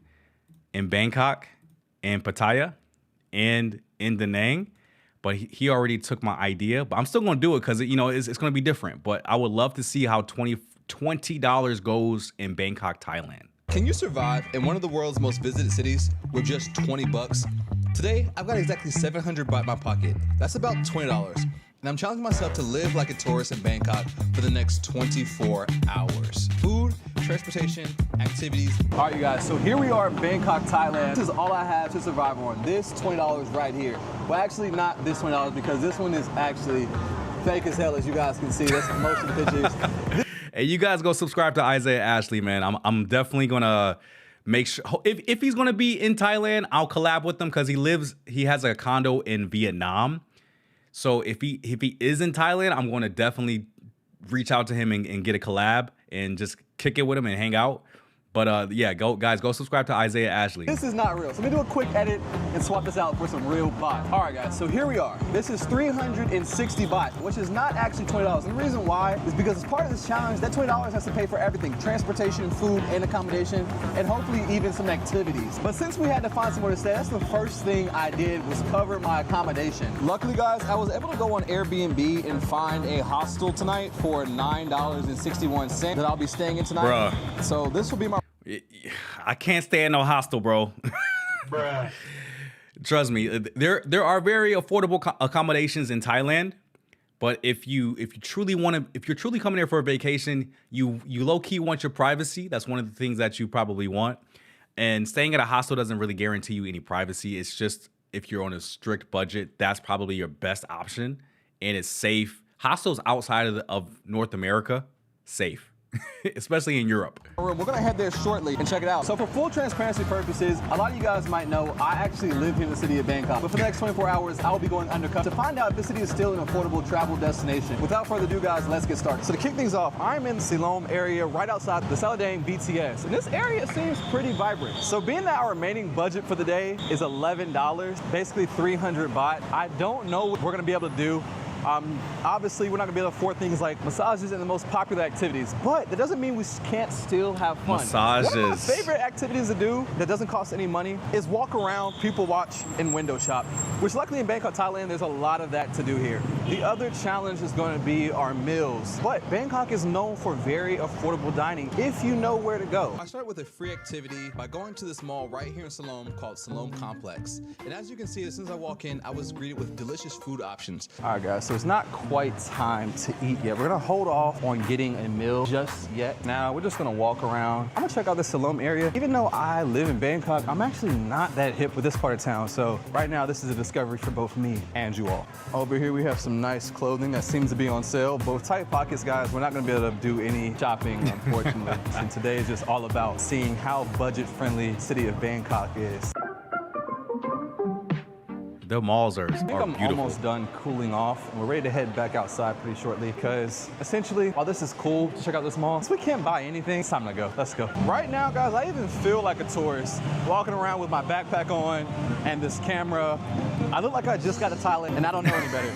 Bangkok and Pattaya and in Da Nang, but he already took my idea. But I'm still gonna do it because it's gonna be different. But I would love to see how $20 goes in Bangkok, Thailand. Can you survive in one of the world's most visited cities with just 20 bucks? Today, I've got exactly 700 baht in my pocket. That's about $20. And I'm challenging myself to live like a tourist in Bangkok for the next 24 hours. Food, transportation, activities. All right, you guys, so here we are in Bangkok, Thailand. This is all I have to survive on. This $20 right here. Well, actually not this $20 because this one is actually fake as hell, as you guys can see. That's most of the pictures. Hey, you guys go subscribe to Isaiah Ashley, man. I'm definitely gonna make sure if he's gonna be in Thailand, I'll collab with him because he has a condo in Vietnam. So if he is in Thailand, I'm gonna definitely reach out to him and get a collab and just kick it with him and hang out. But yeah, go subscribe to Isaiah Ashley. This is not real. So let me do a quick edit and swap this out for some real baht. All right, guys, so here we are. This is 360 baht, which is not actually $20. And the reason why is because as part of this challenge, that $20 has to pay for everything: transportation, food, and accommodation, and hopefully even some activities. But since we had to find somewhere to stay, that's the first thing I did was cover my accommodation. Luckily, guys, I was able to go on Airbnb and find a hostel tonight for $9.61 that I'll be staying in tonight. Bruh. So this will be my... I can't stay in no hostel, bro. Bruh. Trust me, there are very affordable accommodations in Thailand, but if you're truly coming here for a vacation, you low key want your privacy. That's one of the things that you probably want. And staying at a hostel doesn't really guarantee you any privacy. It's just if you're on a strict budget, that's probably your best option, and it's safe. Hostels outside of North America, safe. Especially in Europe. We're gonna head there shortly and check it out. So for full transparency purposes, a lot of you guys might know I actually live here in the city of Bangkok. But for the next 24 hours, I will be going undercover to find out if the city is still an affordable travel destination. Without further ado, guys, let's get started. So to kick things off, I'm in the Siloam area right outside the Saladang BTS. And this area seems pretty vibrant. So being that our remaining budget for the day is $11, basically 300 baht, I don't know what we're gonna be able to do. Obviously, we're not gonna be able to afford things like massages and the most popular activities, but that doesn't mean we can't still have fun. Massages. One of my favorite activities to do that doesn't cost any money is walk around, people watch, and window shop, which luckily in Bangkok, Thailand, there's a lot of that to do here. The other challenge is going to be our meals, but Bangkok is known for very affordable dining if you know where to go. I started with a free activity by going to this mall right here in Siloam called Siloam Complex. And as you can see, as soon as I walk in, I was greeted with delicious food options. All right, guys, so so it's not quite time to eat yet. We're gonna hold off on getting a meal just yet. Now, we're just gonna walk around. I'm gonna check out the Siloam area. Even though I live in Bangkok, I'm actually not that hip with this part of town. So right now, this is a discovery for both me and you all. Over here, we have some nice clothing that seems to be on sale. Both tight pockets, guys. We're not gonna be able to do any shopping, unfortunately. And today is just all about seeing how budget-friendly city of Bangkok is. The malls are I think I'm beautiful. almost done cooling off, and we're ready to head back outside pretty shortly because essentially, while this is cool to check out this mall, since we can't buy anything, it's time to go. Let's go. Right now, guys, I even feel like a tourist walking around with my backpack on and this camera. I look like I just got to Thailand and I don't know any better.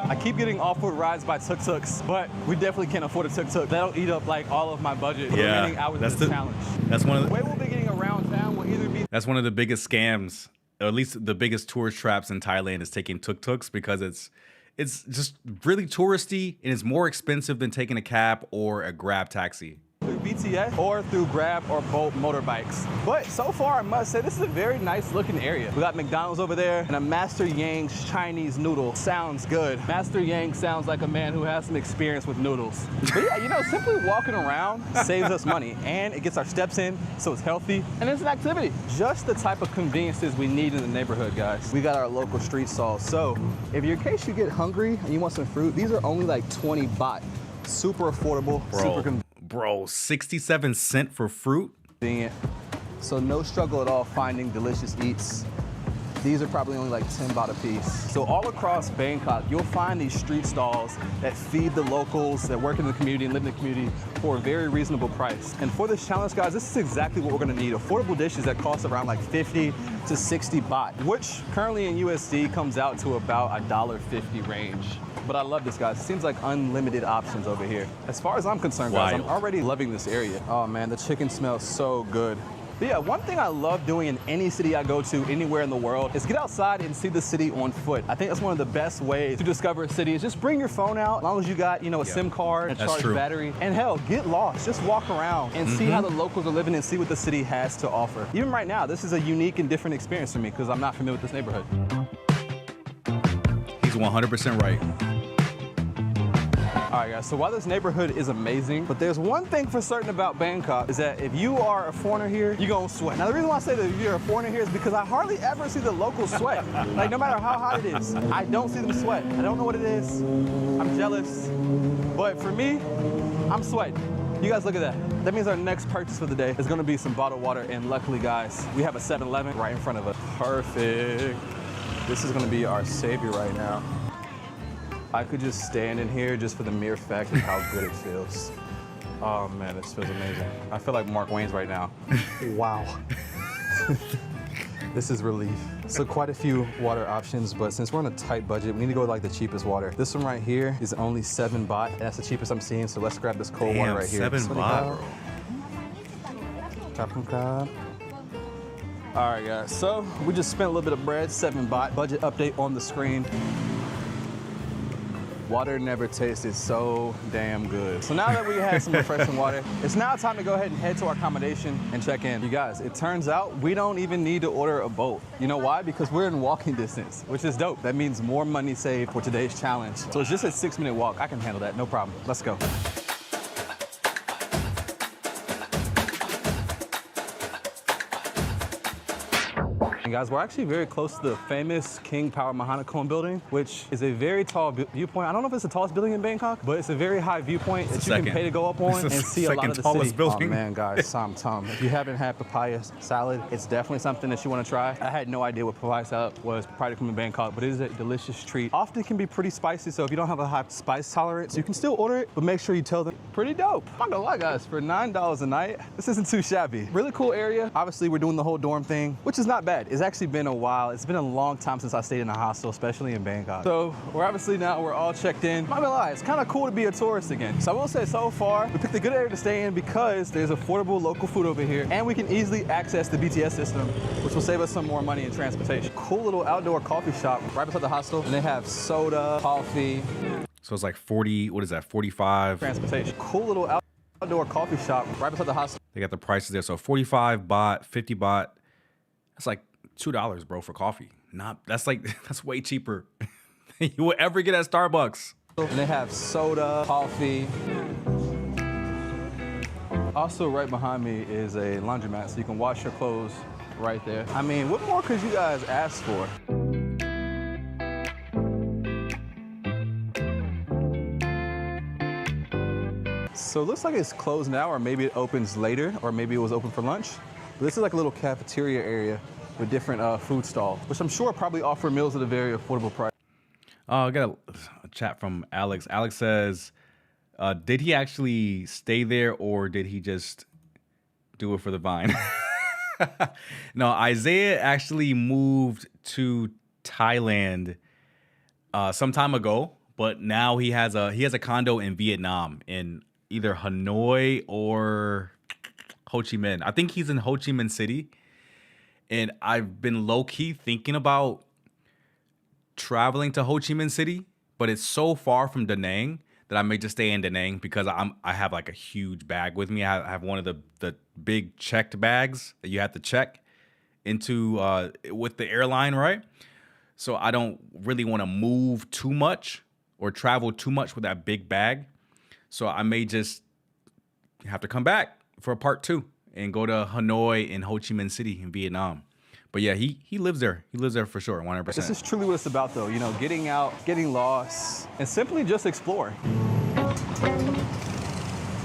I keep getting off-road rides by tuk-tuks, but we definitely can't afford a tuk-tuk. That'll eat up like all of my budget for the remaining hours of this challenge. That's one of The way we'll be getting around town will either be That's one of the biggest scams, or at least the biggest tourist traps in Thailand, is taking tuk-tuks, because it's just really touristy and it's more expensive than taking a cab or a Grab taxi. through BTS or through Grab or Bolt motorbikes. But so far, I must say, this is a very nice looking area. We got McDonald's over there and a Master Yang's Chinese noodle. Sounds good. Master Yang sounds like a man who has some experience with noodles. But yeah, you know, simply walking around saves us money and it gets our steps in, so it's healthy and it's an activity. Just the type of conveniences we need in the neighborhood, guys. We got our local street stalls. So if you're in case you get hungry and you want some fruit, these are only like 20 baht. Super affordable, super convenient. Bro, 67 cents for fruit? So no struggle at all finding delicious eats. These are probably only like 10 baht a piece. So all across Bangkok, you'll find these street stalls that feed the locals that work in the community and live in the community for a very reasonable price. And for this challenge, guys, this is exactly what we're gonna need. Affordable dishes that cost around like 50 to 60 baht, which currently in USD comes out to about $1.50 range. But I love this, guys. It seems like unlimited options over here. As far as I'm concerned, guys, I'm already loving this area. Oh man, the chicken smells so good. But yeah, one thing I love doing in any city I go to, anywhere in the world, is get outside and see the city on foot. I think that's one of the best ways to discover a city is just bring your phone out, as long as you got, you know, a SIM card, and a charged battery. And hell, get lost, just walk around and see how the locals are living and see what the city has to offer. Even right now, this is a unique and different experience for me because I'm not familiar with this neighborhood. He's 100% right. All right, guys, so while this neighborhood is amazing, but there's one thing for certain about Bangkok is that if you are a foreigner here, you're gonna sweat. Now, the reason why I say that if you're a foreigner here is because I hardly ever see the locals sweat. Like, no matter how hot it is, I don't see them sweat. I don't know what it is. I'm jealous. But for me, I'm sweating. You guys look at that. That means our next purchase for the day is gonna be some bottled water, and luckily, guys, we have a 7-Eleven right in front of us. Perfect. This is gonna be our savior right now. I could just stand in here just for the mere fact of how good it feels. Oh man, this feels amazing. I feel like Mark Wayne's right now. Wow. This is relief. So quite a few water options, but since we're on a tight budget, we need to go with like the cheapest water. This one right here is only 7 baht, and that's the cheapest I'm seeing, so let's grab this cold water right here. 7 baht, bro. All right, guys, so we just spent a little bit of bread, 7 baht. Budget update on the screen. Water never tasted so damn good. So now that we had some refreshing water, it's now time to go ahead and head to our accommodation and check in. You guys, it turns out we don't even need to order a boat. You know why? Because we're in walking distance, which is dope. That means more money saved for today's challenge. So it's just a 6-minute walk. I can handle that, no problem. Let's go. Guys, we're actually very close to the famous King Power Mahanakhon building, which is a very tall viewpoint. I don't know if it's the tallest building in Bangkok, but it's a very high viewpoint that you can pay to go up on and see a lot of the city. Building. Oh man, guys, Sam Tum. If you haven't had papaya salad, it's definitely something that you want to try. I had no idea what papaya salad was prior to coming to Bangkok, but it is a delicious treat. Often can be pretty spicy, so if you don't have a high spice tolerance, you can still order it, but make sure you tell them. Pretty dope. I'm not gonna lie, guys, for $9 a night, this isn't too shabby. Really cool area. Obviously, we're doing the whole dorm thing, which is not bad. It's actually been a while. It's been a long time since I stayed in a hostel, especially in Bangkok. So we're obviously now, we're all checked in. I'm not gonna lie, it's kind of cool to be a tourist again. So I will say so far, we picked a good area to stay in because there's affordable local food over here and we can easily access the BTS system, which will save us some more money in transportation. Cool little outdoor coffee shop right beside the hostel. And they have soda, coffee. So it's like 40, what is that, 45? Transportation. Cool little outdoor coffee shop right beside the hostel. They got the prices there. So 45 baht, 50 baht. That's like $2, bro, for coffee. That's way cheaper than you would ever get at Starbucks. And they have soda, coffee. Also, right behind me is a laundromat, so you can wash your clothes right there. I mean, what more could you guys ask for? So it looks like it's closed now, or maybe it opens later, or maybe it was open for lunch. But this is like a little cafeteria area with different food stalls, which I'm sure probably offer meals at a very affordable price. I got a chat from Alex. Alex says, did he actually stay there, or did he just do it for the vine? No, Isaiah actually moved to Thailand some time ago, but now he has a condo in Vietnam, in either Hanoi or Ho Chi Minh. I think he's in Ho Chi Minh City. And I've been low-key thinking about traveling to Ho Chi Minh City, but it's so far from Da Nang that I may just stay in Da Nang because I have like a huge bag with me. I have one of the big checked bags that you have to check into with the airline, right? So I don't really want to move too much or travel too much with that big bag. So I may just have to come back for a part 2 and go to Hanoi and Ho Chi Minh City in Vietnam. But yeah, he lives there. He lives there for sure, 100%. This is truly what it's about, though. You know, getting out, getting lost, and simply just exploring. All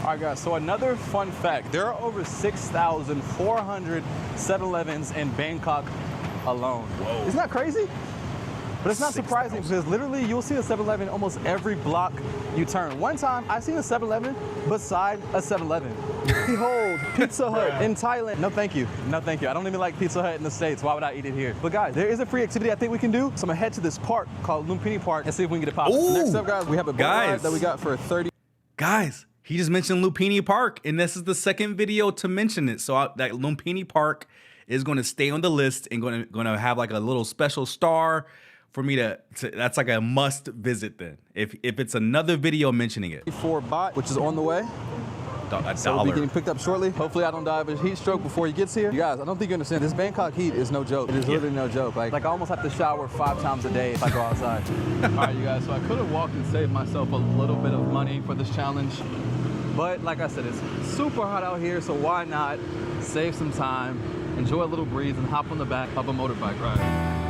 right, guys, so another fun fact. There are over 6,400 7-Elevens in Bangkok alone. Whoa. Isn't that crazy? But it's not surprising because literally you'll see a 7-Eleven almost every block you turn. One time I seen a 7-Eleven beside a 7-Eleven. Behold, Pizza Hut in Thailand. No, thank you. No, thank you. I don't even like Pizza Hut in the States. Why would I eat it here? But guys, there is a free activity I think we can do. So I'm gonna head to this park called Lumpini Park and see if we can get it popping. Ooh, next up, guys, we have a boat ride that we got for 30. Guys, he just mentioned Lumpini Park, and this is the second video to mention it. So that Lumpini Park is going to stay on the list and going to have like a little special star for me to that's like a must visit then. If it's another video mentioning it. 4 baht, which is on the way. So it'll be getting picked up shortly. Hopefully I don't die of a heat stroke before he gets here. You guys, I don't think you understand. This Bangkok heat is no joke. It is literally no joke. Like I almost have to shower 5 times a day if I go outside. All right, you guys, so I could have walked and saved myself a little bit of money for this challenge. But like I said, it's super hot out here, so why not save some time, enjoy a little breeze, and hop on the back of a motorbike ride.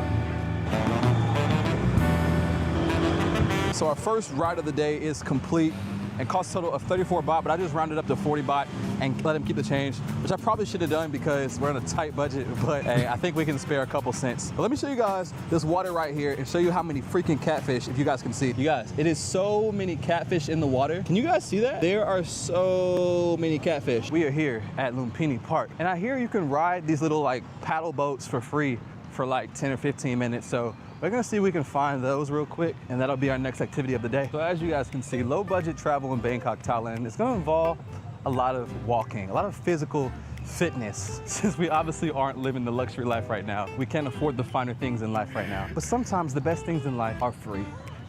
So our first ride of the day is complete and costs a total of 34 baht, but I just rounded up to 40 baht and let him keep the change, which I probably should have done because we're on a tight budget, but hey, I think we can spare a couple cents. But let me show you guys this water right here and show you how many freaking catfish, if you guys can see. You guys, it is so many catfish in the water. Can you guys see that? There are so many catfish. We are here at Lumpini Park, and I hear you can ride these little like paddle boats for free for like 10 or 15 minutes. So we're gonna see if we can find those real quick, and that'll be our next activity of the day. So as you guys can see, low budget travel in Bangkok, Thailand, it's gonna involve a lot of walking, a lot of physical fitness. Since we obviously aren't living the luxury life right now, we can't afford the finer things in life right now. But sometimes the best things in life are free,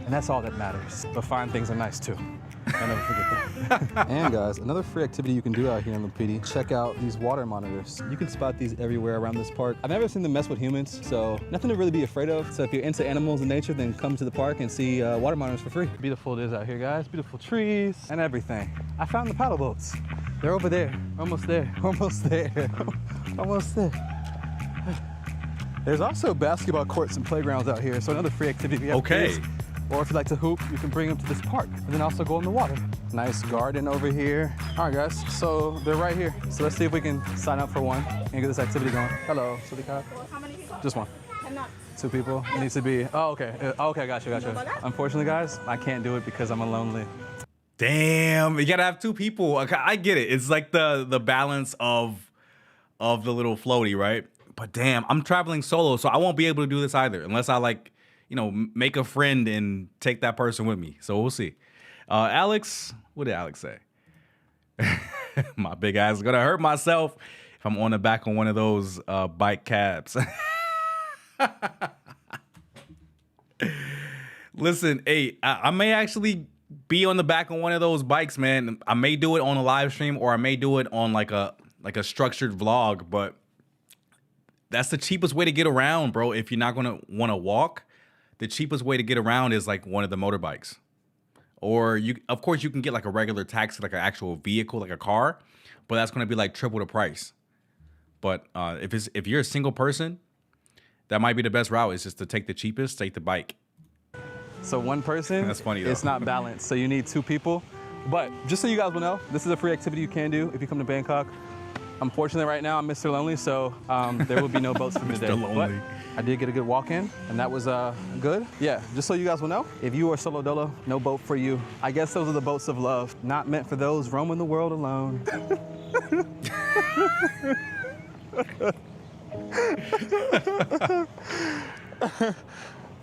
and that's all that matters. But fine things are nice too. I'll never forget that. And guys, another free activity you can do out here in Lumpini, check out these water monitors. You can spot these everywhere around this park. I've never seen them mess with humans, so nothing to really be afraid of. So if you're into animals and nature, then come to the park and see water monitors for free. Beautiful it is out here, guys. Beautiful trees and everything. I found the paddle boats. They're over there. Almost there. Almost there. Almost there. There's also basketball courts and playgrounds out here, so another free activity we have. Okay. Or if you like to hoop, you can bring them to this park and then also go in the water. Nice garden over here. All right, guys, so they're right here. So let's see if we can sign up for one and get this activity going. Hello, Sudhika. How many people? Just one. I'm not. 2 people. It needs to be, oh, okay. Okay, gotcha. Unfortunately, guys, I can't do it because I'm a lonely. Damn, you gotta have 2 people. I get it. It's like the balance of the little floaty, right? But damn, I'm traveling solo, so I won't be able to do this either unless I make a friend and take that person with me. So we'll see. Alex, what did Alex say? My big ass is gonna hurt myself if I'm on the back of one of those bike cabs. Listen, hey, I may actually be on the back of one of those bikes, man. I may do it on a live stream, or I may do it on like a structured vlog, but that's the cheapest way to get around, bro. If you're not gonna want to walk, the cheapest way to get around is like one of the motorbikes. Or of course, you can get like a regular taxi, like an actual vehicle, like a car, but that's gonna be like triple the price. But if you're a single person, that might be the best route. Is just to take the cheapest, take the bike. So one person, That's funny, though. It's not balanced. So you need 2 people. But just so you guys will know, this is a free activity you can do if you come to Bangkok. Unfortunately, right now, I'm Mr. Lonely, so there will be no boats for me today. Mr. Lonely. But I did get a good walk in, and that was good. Yeah, just so you guys will know, if you are solo dolo, no boat for you. I guess those are the boats of love, not meant for those roaming the world alone.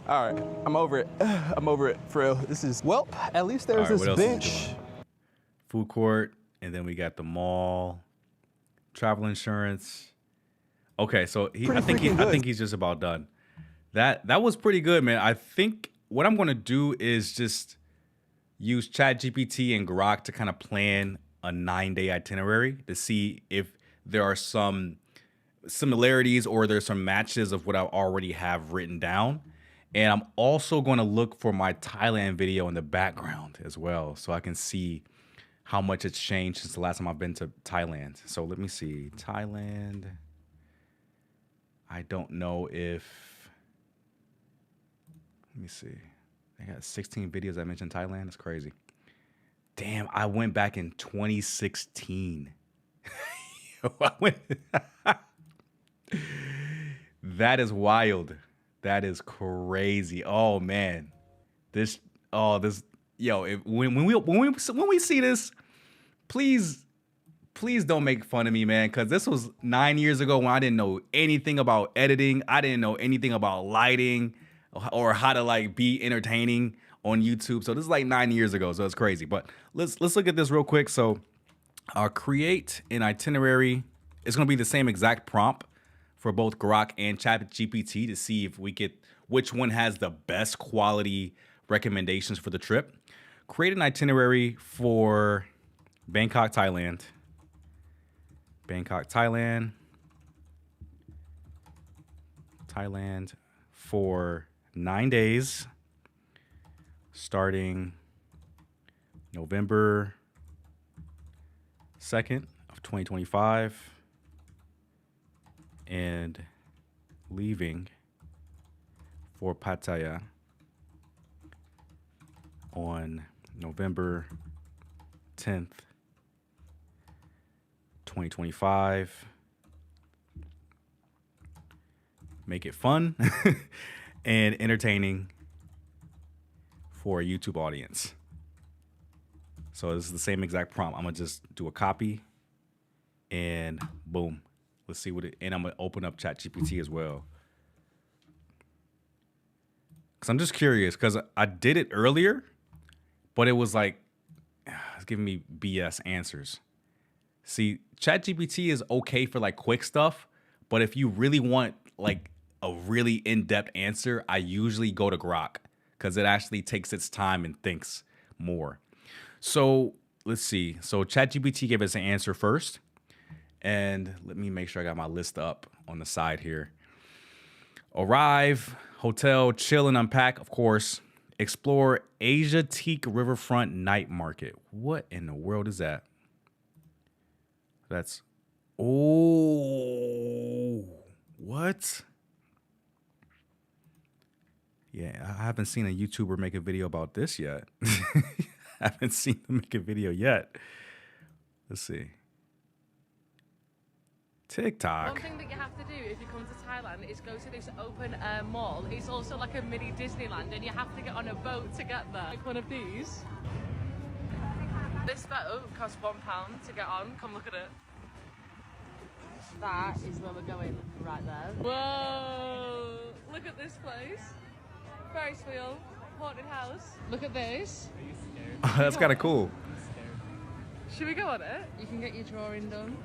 All right, I'm over it. I'm over it, for real. This is, well, at least there's All right, what this else is he bench. doing? Food court, and then we got the mall, travel insurance. Okay, so I think he's just about done. That was pretty good, man. I think what I'm gonna do is just use ChatGPT and Grok to kind of plan a 9-day itinerary to see if there are some similarities or there's some matches of what I already have written down. And I'm also going to look for my Thailand video in the background as well, so I can see how much it's changed since the last time I've been to Thailand. So let me see. Thailand. I don't know if... Let me see. I got 16 videos I mentioned Thailand. That's crazy. Damn, I went back in 2016. That is wild. That is crazy. Oh man, when we see this, please don't make fun of me, man, because this was 9 years ago when I didn't know anything about editing. I didn't know anything about lighting or how to like be entertaining on YouTube. So this is like 9 years ago, so it's crazy. But let's look at this real quick. So create an itinerary. It's gonna be the same exact prompt for both Grok and ChatGPT to see if we get which one has the best quality recommendations for the trip. Create an itinerary for Bangkok, Thailand. Bangkok, Thailand. Thailand for 9 days, starting November 2nd of 2025. And leaving for Pattaya on November 10th, 2025. Make it fun and entertaining for a YouTube audience. So this is the same exact prompt. I'm gonna just do a copy and boom. Let's see what and I'm gonna open up ChatGPT as well. Cause I'm just curious, cause I did it earlier, but it was like, it's giving me BS answers. See, ChatGPT is okay for like quick stuff, but if you really want like a really in-depth answer, I usually go to Grok because it actually takes its time and thinks more. So let's see. So ChatGPT gave us an answer first. And let me make sure I got my list up on the side here. Arrive, hotel, chill and unpack, of course. Explore Asia Teak Riverfront Night Market. What in the world is that? That's, oh, what? Yeah, I haven't seen a YouTuber make a video about this yet. I haven't seen them make a video yet. Let's see. TikTok. One thing that you have to do if you come to Thailand is go to this open air mall. It's also like a mini Disneyland and you have to get on a boat to get there. Like one of these. This boat costs £1 to get on. Come look at it. That is where we're going right there. Whoa! Look at this place. Ferris wheel, haunted house. Look at this. That's kind of cool. Should we go on it? You can get your drawing done.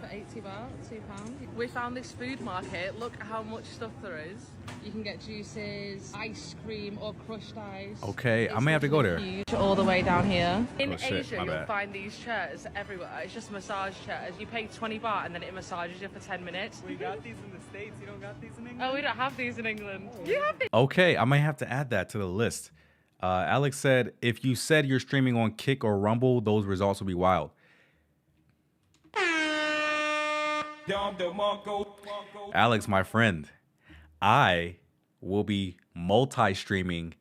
for 80 baht, £2. We found this food market. Look how much stuff there is. You can get juices, ice cream, or crushed ice. Okay, I It's may have to go there. huge, all the way down here. In Oh, shit, Asia, my you'll bad. find these chairs everywhere. It's just massage chairs. You pay 20 baht and then it massages you for 10 minutes. We got these in the States. You don't got these in England? Oh, we don't have these in England. You have these. Okay, I may have to add that to the list. Alex said, if you said you're streaming on Kick or Rumble, those results will be wild. Alex, my friend, I will be multi-streaming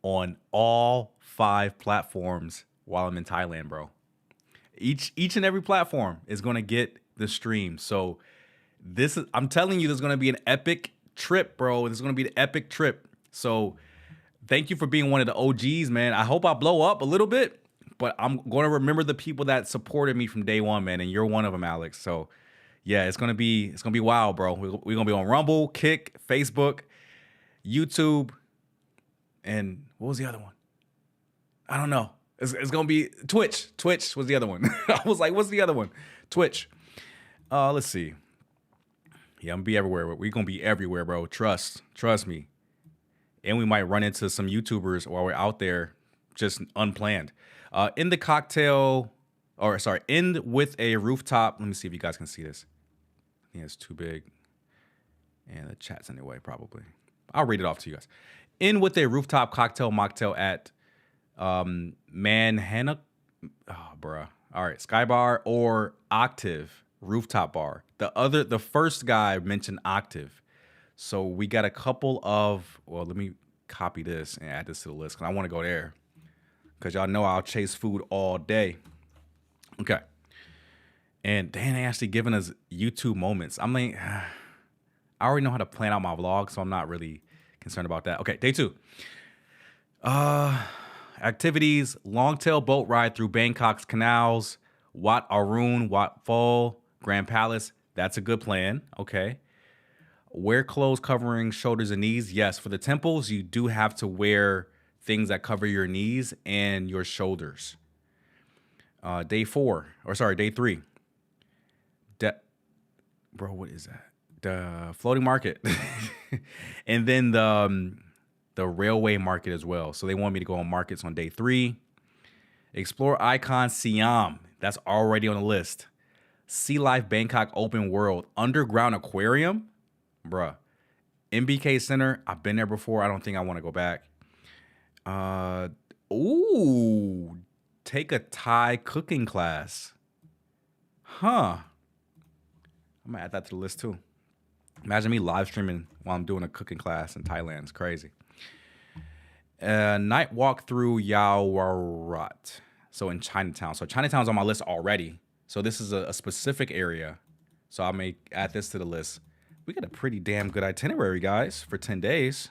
on all 5 platforms while I'm in Thailand, bro. Each and every platform is going to get the stream. So I'm telling you, there's going to be an epic trip, bro. This is going to be an epic trip. So thank you for being one of the OGs, man. I hope I blow up a little bit, but I'm going to remember the people that supported me from day one, man. And you're one of them, Alex. So yeah, it's going to be wild, bro. We're going to be on Rumble, Kick, Facebook, YouTube, and what was the other one? I don't know. It's going to be Twitch. Twitch was the other one. I was like, what's the other one? Twitch. Let's see. Yeah, I'm going to be everywhere. We're going to be everywhere, bro. Trust me. And we might run into some YouTubers while we're out there, just unplanned. End with a rooftop. Let me see if you guys can see this. I think it's too big. And the chat's in the way, probably. I'll read it off to you guys. End with a rooftop cocktail mocktail at Manhattan. Oh, bruh. All right, Sky Bar or Octave Rooftop Bar. The first guy mentioned Octave. So we got a couple of, well, let me copy this and add this to the list because I want to go there. Because y'all know I'll chase food all day. Okay. And Dan actually giving us YouTube moments. I'm like, I already know how to plan out my vlog, so I'm not really concerned about that. Okay, day 2. Activities, long-tail boat ride through Bangkok's canals, Wat Arun, Wat Pho, Grand Palace. That's a good plan. Okay. Wear clothes covering shoulders and knees. Yes, for the temples, you do have to wear things that cover your knees and your shoulders. Day 3. Bro, what is that? The floating market. And then the railway market as well. So they want me to go on markets on day 3. Explore Icon Siam. That's already on the list. Sea Life Bangkok Open World. Underground Aquarium. Bruh. MBK Center. I've been there before. I don't think I want to go back. Take a Thai cooking class. Huh. I'm going to add that to the list too. Imagine me live streaming while I'm doing a cooking class in Thailand. It's crazy. Night walk through Yaowarat. So in Chinatown. So Chinatown's on my list already. So this is a specific area. So I may add this to the list. We got a pretty damn good itinerary, guys, for 10 days.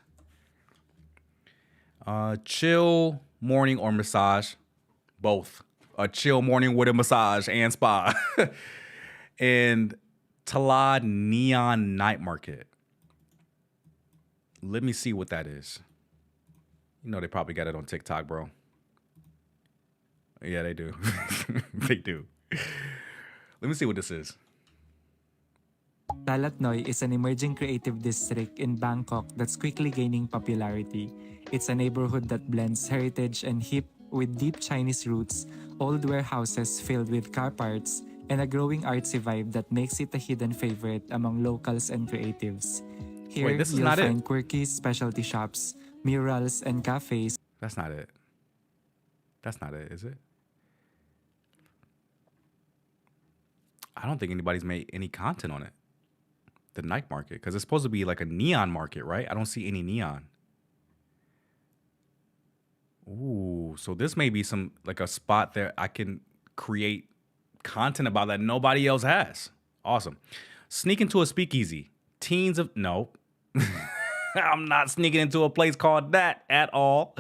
Chill morning or massage. Both. A chill morning with a massage and spa. And Talad Neon Night Market. Let me see what that is. You know they probably got it on TikTok, bro. Yeah, they do. They do. Let me see what this is. Talat Noi is an emerging creative district in Bangkok that's quickly gaining popularity. It's a neighborhood that blends heritage and hip with deep Chinese roots, old warehouses filled with car parts, and a growing artsy vibe that makes it a hidden favorite among locals and creatives. Here, Wait, this is you'll not find it. quirky specialty shops, murals, and cafes. That's not it. That's not it, is it? I don't think anybody's made any content on it. The night market, because it's supposed to be like a neon market, right? I don't see any neon. Ooh, so this may be some like a spot that I can create content about that nobody else has. Awesome. Sneak into a speakeasy. No. I'm not sneaking into a place called that at all.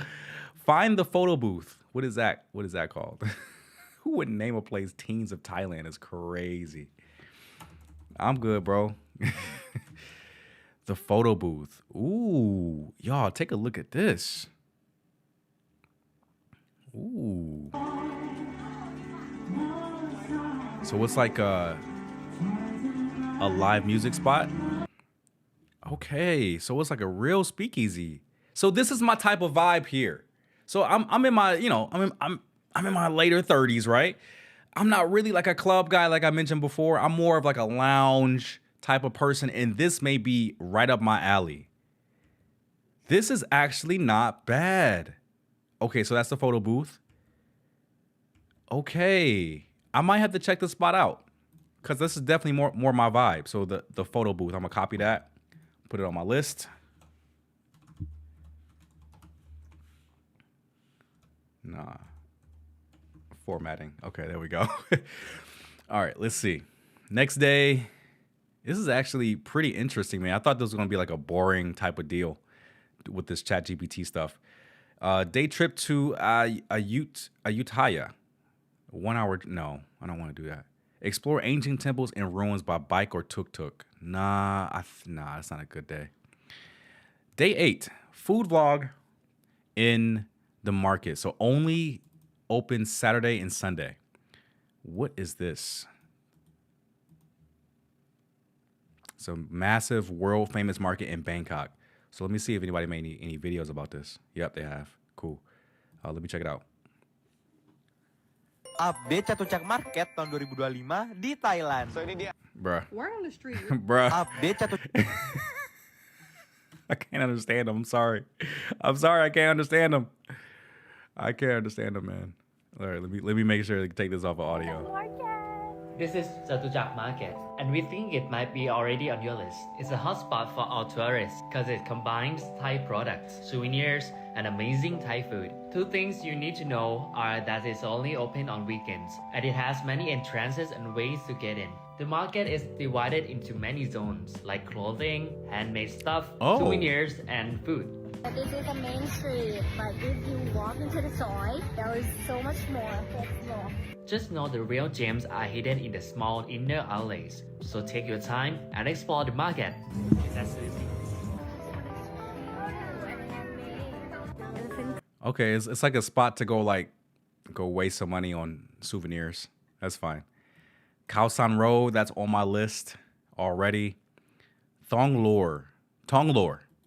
Find the photo booth. What is that? What is that called? Who would name a place Teens of Thailand? Is crazy. I'm good, bro. The photo booth. Ooh, y'all, take a look at this. Ooh. So it's like a live music spot. Okay, so it's like a real speakeasy. So this is my type of vibe here. So I'm in my, I'm in my later 30s, right? I'm not really like a club guy like I mentioned before. I'm more of like a lounge type of person, and this may be right up my alley. This is actually not bad. Okay, so that's the photo booth. Okay, I might have to check this spot out because this is definitely more my vibe. So the photo booth, I'm gonna copy that, put it on my list. Nah, formatting. Okay, there we go. All right, let's see. Next day. This is actually pretty interesting, man. I thought this was gonna be like a boring type of deal with this ChatGPT stuff. Day trip to Ayutthaya. 1 hour. No, I don't want to do that. Explore ancient temples and ruins by bike or tuk-tuk. Nah, that's not a good day. Day 8. Food vlog in the market. So only open Saturday and Sunday. What is this? It's a massive world famous market in Bangkok. So let me see if anybody made any videos about this. Yep, they have. Cool. Let me check it out. Update Chatuchak Market tahun 2025 di Thailand. So ini dia. Bruh. We're on the street. Bruh. Update Chatuchak. I can't understand them. I'm sorry. I can't understand them. I can't understand them, man. All right, let me make sure to take this off of audio. This is Chatuchak Market, and we think it might be already on your list. It's a hotspot for all tourists because it combines Thai products, souvenirs, and amazing Thai food. Two things you need to know are that it's only open on weekends, and it has many entrances and ways to get in. The market is divided into many zones, like clothing, handmade stuff, souvenirs, and food. This is the main street, but if you walk into the soil, there is so much more to explore. Just know the real gems are hidden in the small inner alleys, so take your time and explore the market. That's easy. Okay, it's like a spot to go waste some money on souvenirs. That's fine. Khao San Road, that's on my list already. Thong Lor.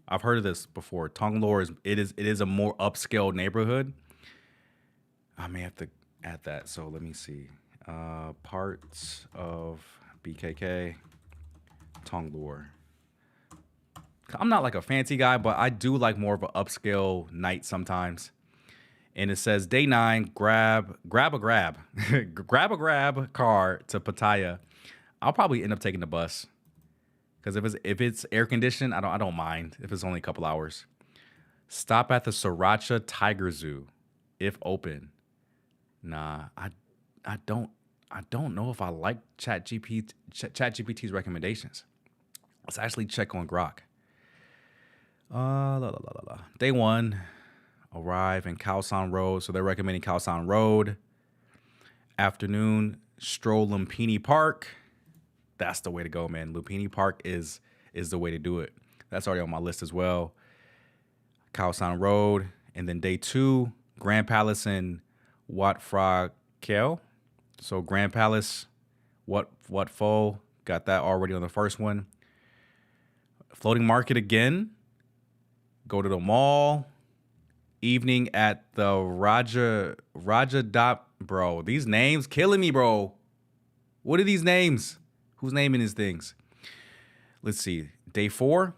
I've heard of this before. Thong Lor is a more upscale neighborhood. I may have to add that. So let me see. Parts of BKK. Thong Lor. I'm not like a fancy guy, but I do like more of an upscale night sometimes. And it says day 9, grab a grab car to Pattaya. I'll probably end up taking the bus. Because if it's air conditioned, I don't mind if it's only a couple hours. Stop at the Sriracha Tiger Zoo, if open. Nah, I don't know if I like ChatGPT's recommendations. Let's actually check on Grok. Day 1, arrive in Khao San Road. So they're recommending Khao San Road. Afternoon, stroll Lumpini Park. That's the way to go, man. Lumpini Park is the way to do it. That's already on my list as well. Khao San Road. And then day 2, Grand Palace in Wat Phra Kaeo. So Grand Palace, Wat Pho. Got that already on the first one. Floating market again. Go to the mall. Evening at the Raja Dot. Bro, these names killing me, bro. What are these names? Who's naming these things? Let's see. Day 4,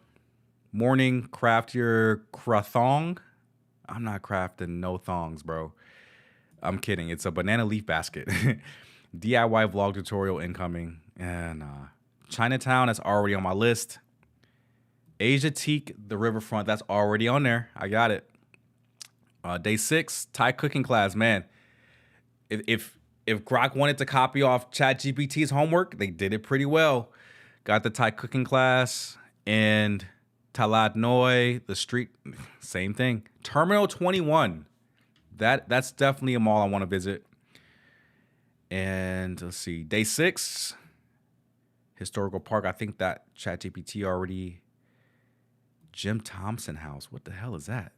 morning, craft your krathong. I'm not crafting no thongs, bro. I'm kidding. It's a banana leaf basket. DIY vlog tutorial incoming. And Chinatown, that's already on my list. Asia Teak, the riverfront, that's already on there. I got it. Day 6, Thai cooking class. Man, if Grok wanted to copy off ChatGPT's homework, they did it pretty well. Got the Thai cooking class and Talat Noi, the street, same thing. Terminal 21. That's definitely a mall I want to visit. And let's see, day 6, historical park. I think that ChatGPT already. Jim Thompson House. What the hell is that?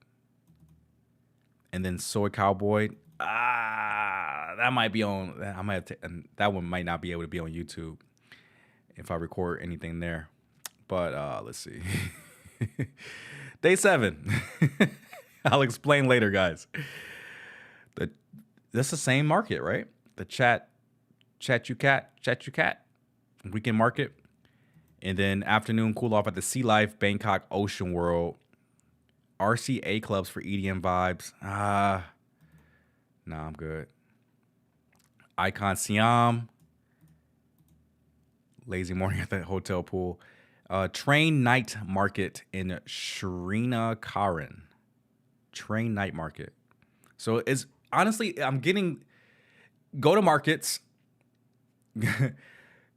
And then Soy Cowboy. That might be on. I might have that one might not be able to be on YouTube. if I record anything there. But let's see. Day 7. I'll explain later, guys. That's the same market, right? The chat you cat weekend market. And then afternoon cool off at the Sea Life Bangkok Ocean World. RCA clubs for EDM vibes. Nah, I'm good. Icon Siam. Lazy morning at the hotel pool. Train night market in Srinacaran. Train night market. So it's honestly, go to markets,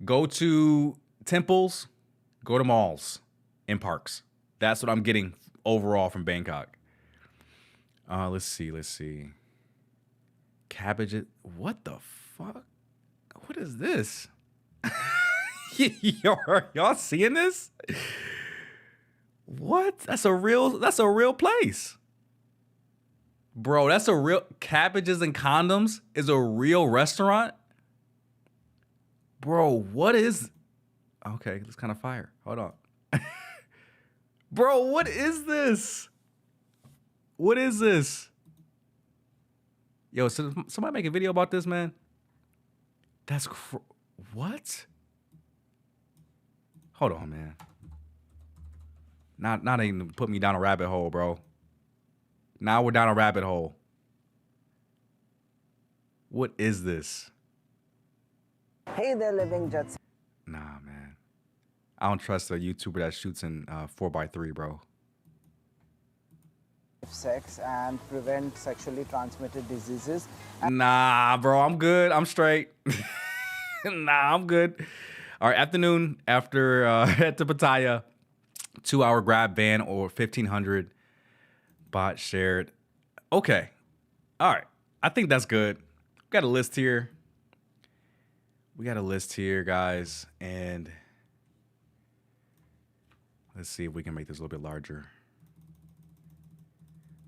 go to temples, go to malls and parks. That's what I'm getting overall from Bangkok. Let's see. Cabbage. What the fuck? What is this? Y'all seeing this? What? That's a real place. Bro, that's a real Cabbages and Condoms is a real restaurant? Bro, what is okay, it's kind of fire. Hold on. Bro, what is this? What is this? Yo, somebody make a video about this, man. That's what? Hold on, man. Not even put me down a rabbit hole, bro. Now we're down a rabbit hole. What is this? Hey there, living jets. Nah, man. I don't trust a YouTuber that shoots in 4x3, bro. Sex and prevent sexually transmitted diseases. Nah, bro, I'm good. I'm straight. Nah, I'm good. All right, afternoon after head to Pattaya, 2-hour grab van or 1,500 bot shared. Okay, all right. I think that's good. We got a list here. Guys, and let's see if we can make this a little bit larger.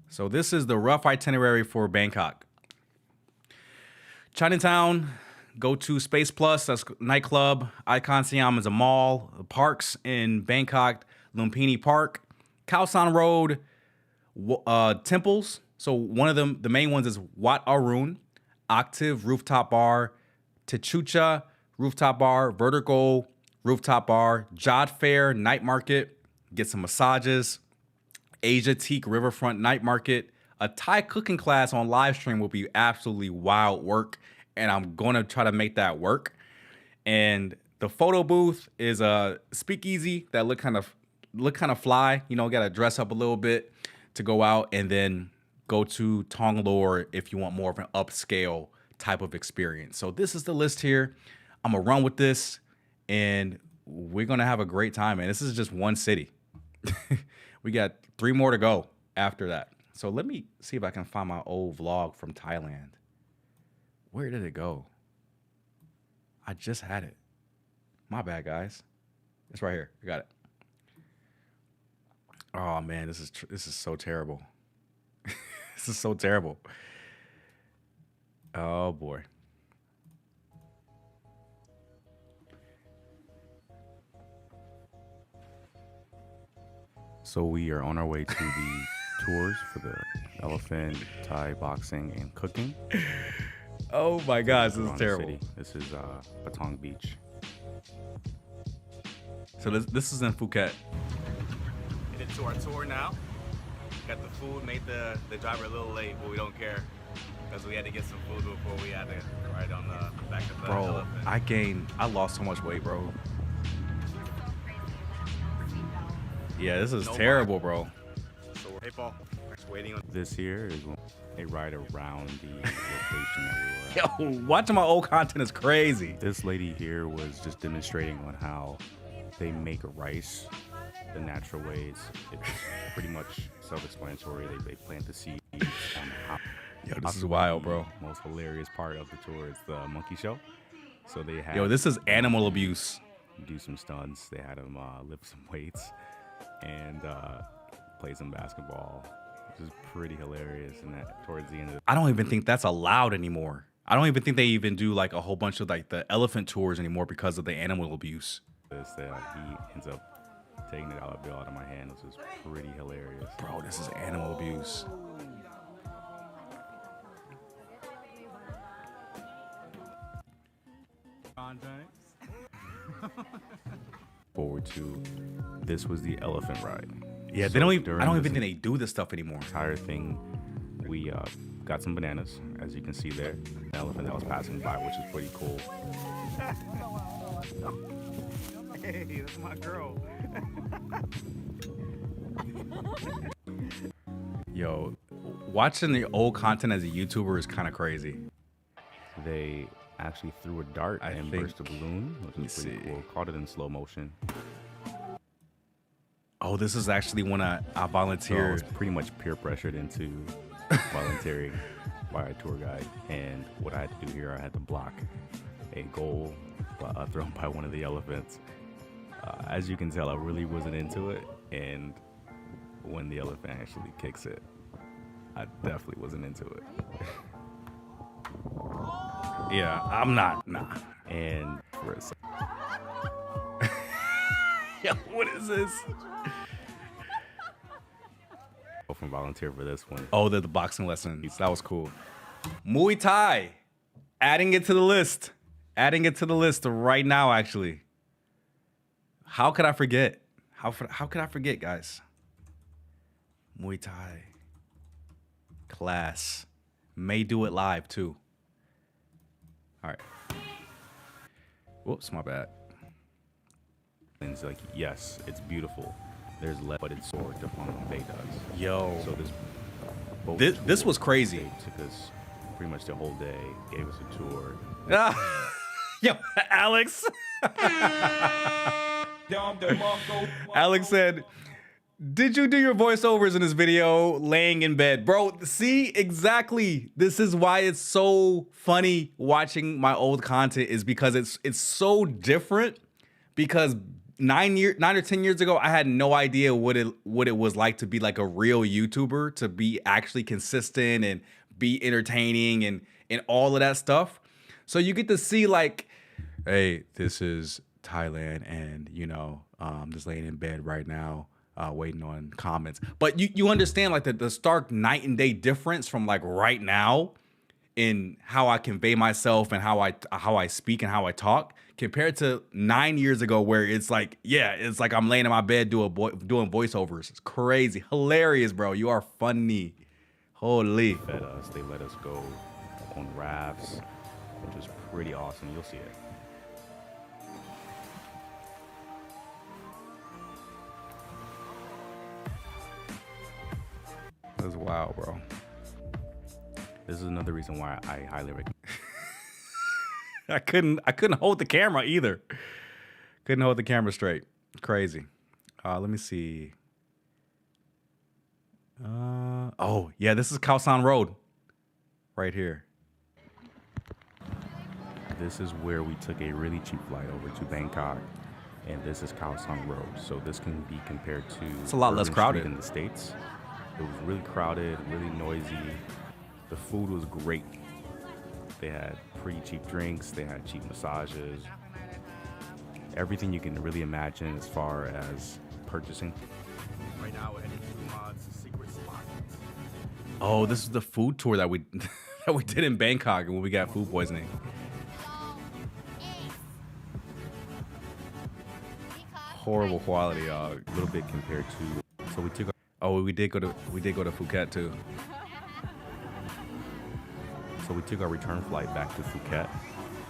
So this is the rough itinerary for Bangkok. Chinatown, go to Space Plus, that's nightclub. Icon Siam is a mall. Parks in Bangkok, Lumpini Park. Khao San Road, temples. So one of them, the main ones is Wat Arun, Octave Rooftop Bar, Techucha Rooftop Bar, Vertical Rooftop Bar, Jod Fair Night Market, get some massages, Asia Teak Riverfront Night Market. A Thai cooking class on live stream will be absolutely wild work, and I'm going to try to make that work. And the photo booth is a speakeasy that look kind of fly. You know, got to dress up a little bit to go out, and then go to Tong Lor if you want more of an upscale type of experience. So this is the list here. I'm gonna run with this, and we're gonna have a great time, man. This is just one city. We got 3 more to go after that. So let me see if I can find my old vlog from Thailand. Where did it go? I just had it. My bad, guys. It's right here. I got it. Oh man, this is so terrible. This is so terrible. Oh boy. So we are on our way to the tours for the elephant, Thai boxing, and cooking. Oh my gosh, this is terrible. City. This is Patong Beach. So this is in Phuket. Headed to our tour now. Got the food, made the driver a little late, but we don't care because we had to get some food before we had to ride on the back of the elephant. I lost so much weight, bro. Yeah, this is terrible, bro. So hey, Paul. Just waiting on this here is a ride around the location that we were at. Yo, watching my old content is crazy. This lady here was just demonstrating on how they make rice the natural ways. It's pretty much self-explanatory. They plant the seeds. Yo, this is wild, bro. Most hilarious part of the tour is the monkey show. So they had. Yo, this is animal abuse. Do some stunts. They had them lift some weights and play some basketball, which is pretty hilarious. And that towards the end, I don't even think that's allowed anymore. I don't even think they even do like a whole bunch of like the elephant tours anymore because of the animal abuse. This he ends up taking the dollar bill out of my hand, which is pretty hilarious. Bro, this is animal abuse. Forward to this was the elephant ride. Yeah, So they don't even. during I don't this even think they do this stuff anymore. Entire thing, we got some bananas, as you can see there. An elephant that was passing by, which is pretty cool. Hey, that's my girl. Yo, watching the old content as a YouTuber is kind of crazy. They actually threw a dart and think- burst a balloon, which was pretty cool. Caught it in slow motion. Oh, this is actually when I So I volunteered. was pretty much peer pressured into volunteering by a tour guide. And what I had to do here, I had to block a goal thrown by one of the elephants. As you can tell, I really wasn't into it. And when the elephant actually kicks it, I definitely wasn't into it. Yeah, I'm not. Nah. And for a second, Yo, what is this? from volunteer for this one. Oh, the boxing lessons. That was cool. Muay Thai. Adding it to the list. Adding it to the list right now, actually. How could I forget? How could I forget, guys? Muay Thai. Class. May do it live, too. All right. Whoops, my bad. And it's like, yes, it's beautiful. There's less, but it's sore upon what Bay does. Yo. So this boat This tour, was crazy. They took us pretty much the whole day, gave us a tour. Yo, Alex. Alex said, "Did you do your voiceovers in this video laying in bed?" Bro, see, exactly. This is why it's so funny watching my old content, is because it's so different. Because 9 or 10 years ago, I had no idea what it was like to be like a real YouTuber, to be actually consistent and be entertaining and all of that stuff. So you get to see like, hey, this is Thailand, and just laying in bed right now, waiting on comments. But you understand like the stark night and day difference from like right now in how I convey myself and how I speak and how I talk, compared to 9 years ago, where it's like, yeah, it's like I'm laying in my bed doing voiceovers. It's crazy, hilarious, bro. You are funny. Holy. Fed us. They let us go on rafts, which is pretty awesome. You'll see it. That's wild, bro. This is another reason why I highly recommend. I couldn't hold the camera either. Couldn't hold the camera straight. Crazy. Let me see. Oh yeah, this is Khao San Road, right here. This is where we took a really cheap flight over to Bangkok, and this is Khao San Road. So this can be compared to. It's a lot less Bourbon crowded Street in the States. It was really crowded, really noisy. The food was great. They had pretty cheap drinks. They had cheap massages. Everything you can really imagine as far as purchasing. Right now we're heading to Mad's secret spot. Oh, this is the food tour that we did in Bangkok when we got food poisoning. Horrible quality, dog. A little bit compared to. So we took. Oh, we did go to Phuket too. So we took our return flight back to Phuket,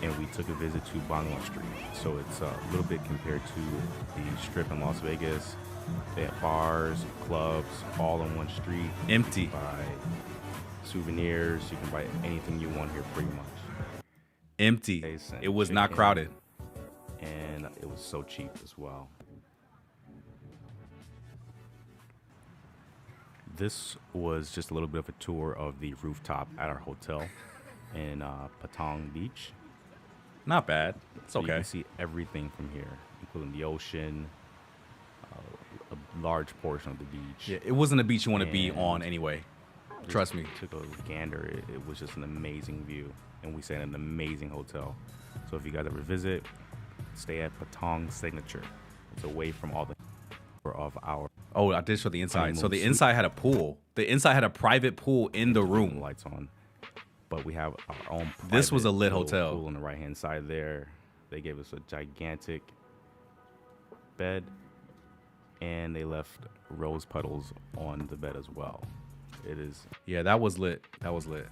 and we took a visit to Banwa Street. So it's a little bit compared to the Strip in Las Vegas. They have bars, clubs, all on one street. Empty. You can buy souvenirs. You can buy anything you want here, pretty much. Empty. It was not crowded. And it was so cheap as well. This was just a little bit of a tour of the rooftop at our hotel in Patong Beach. Not bad. It's So you okay. can see everything from here, including the ocean, a large portion of the beach. Yeah, it wasn't a beach you want to be And on anyway. Trust me. Took a gander. It was just an amazing view, and we stayed in an amazing hotel. So if you guys ever visit, stay at Patong Signature. It's away from all the of our. Oh, I did show the inside. So the suite. inside had a pool. The inside had a private pool in the room. Lights on, but we have our own. This was a lit little hotel. Pool on the right hand side there. They gave us a gigantic bed, and they left rose petals on the bed as well. It is. Yeah, that was lit. That was lit.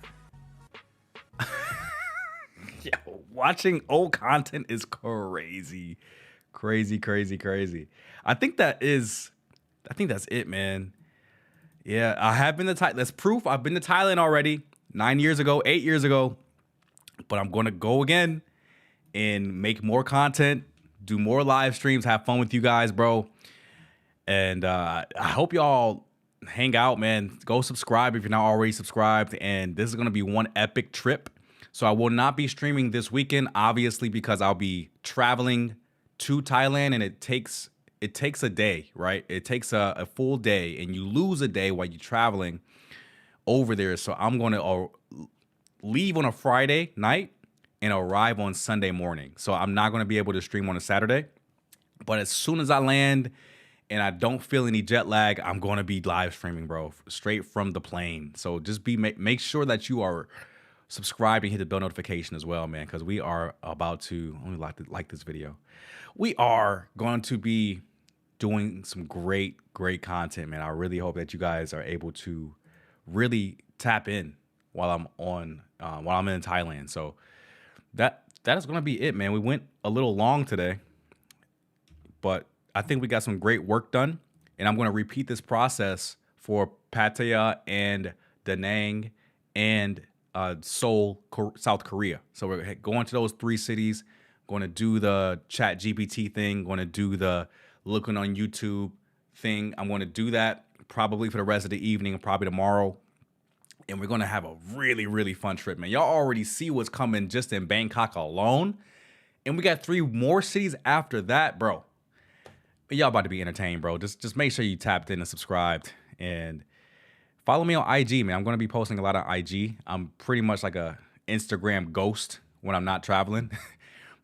Yo, watching old content is crazy. Crazy. I think that's it, man. Yeah, I have been to Thailand. That's proof. I've been to Thailand already 9 years ago, 8 years ago. But I'm going to go again and make more content, do more live streams, have fun with you guys, bro. And I hope y'all hang out, man. Go subscribe if you're not already subscribed. And this is going to be one epic trip. So I will not be streaming this weekend, obviously, because I'll be traveling to Thailand, and it takes a day, right? It takes a full day, and you lose a day while you're traveling over there. So I'm going to leave on a Friday night and arrive on Sunday morning. So I'm not going to be able to stream on a Saturday. But as soon as I land and I don't feel any jet lag, I'm going to be live streaming, bro, straight from the plane. So just make sure that you are subscribed and hit the bell notification as well, man, because we are about to, only like this video. We are going to be doing some great content, man. I really hope that you guys are able to really tap in while I'm in Thailand. So that is going to be it, man. We went a little long today, but I think we got some great work done, and I'm going to repeat this process for Pattaya and Da Nang and Seoul, South Korea. So we're going to those 3 cities, going to do the chat GPT thing, going to do the looking on YouTube thing. I'm going to do that probably for the rest of the evening, probably tomorrow. And we're going to have a really fun trip, man. Y'all already see what's coming just in Bangkok alone. And we got 3 more cities after that, bro. Y'all about to be entertained, bro. Just make sure you tapped in and subscribed. And follow me on IG, man. I'm going to be posting a lot on IG. I'm pretty much like a Instagram ghost when I'm not traveling.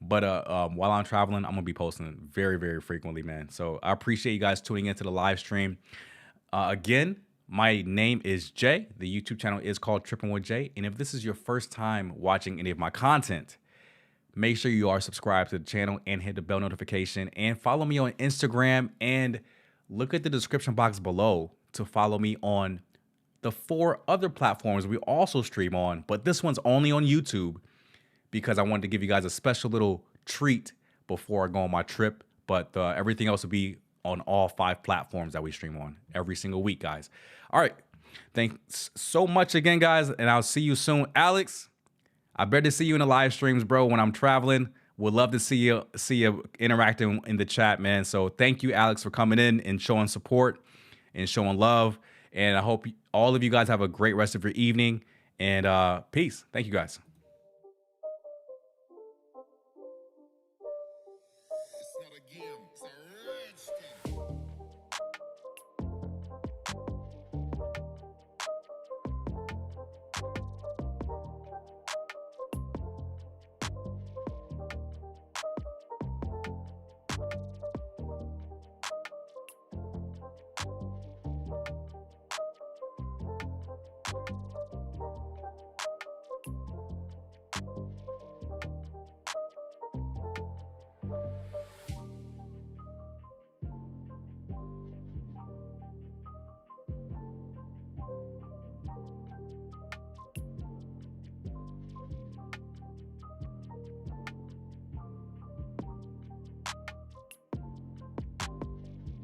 But while I'm traveling, I'm going to be posting very frequently, man. So I appreciate you guys tuning into the live stream. Again, my name is Jay. The YouTube channel is called Trippin' with Jay. And if this is your first time watching any of my content, make sure you are subscribed to the channel and hit the bell notification. And follow me on Instagram. And look at the description box below to follow me on the 4 other platforms we also stream on, but this one's only on YouTube because I wanted to give you guys a special little treat before I go on my trip. But everything else will be on all 5 platforms that we stream on every single week, guys. All right. Thanks so much again, guys, and I'll see you soon. Alex, I better see you in the live streams, bro, when I'm traveling. Would love to see you interacting in the chat, man. So thank you, Alex, for coming in and showing support and showing love. And I hope all of you guys have a great rest of your evening. And peace. Thank you, guys.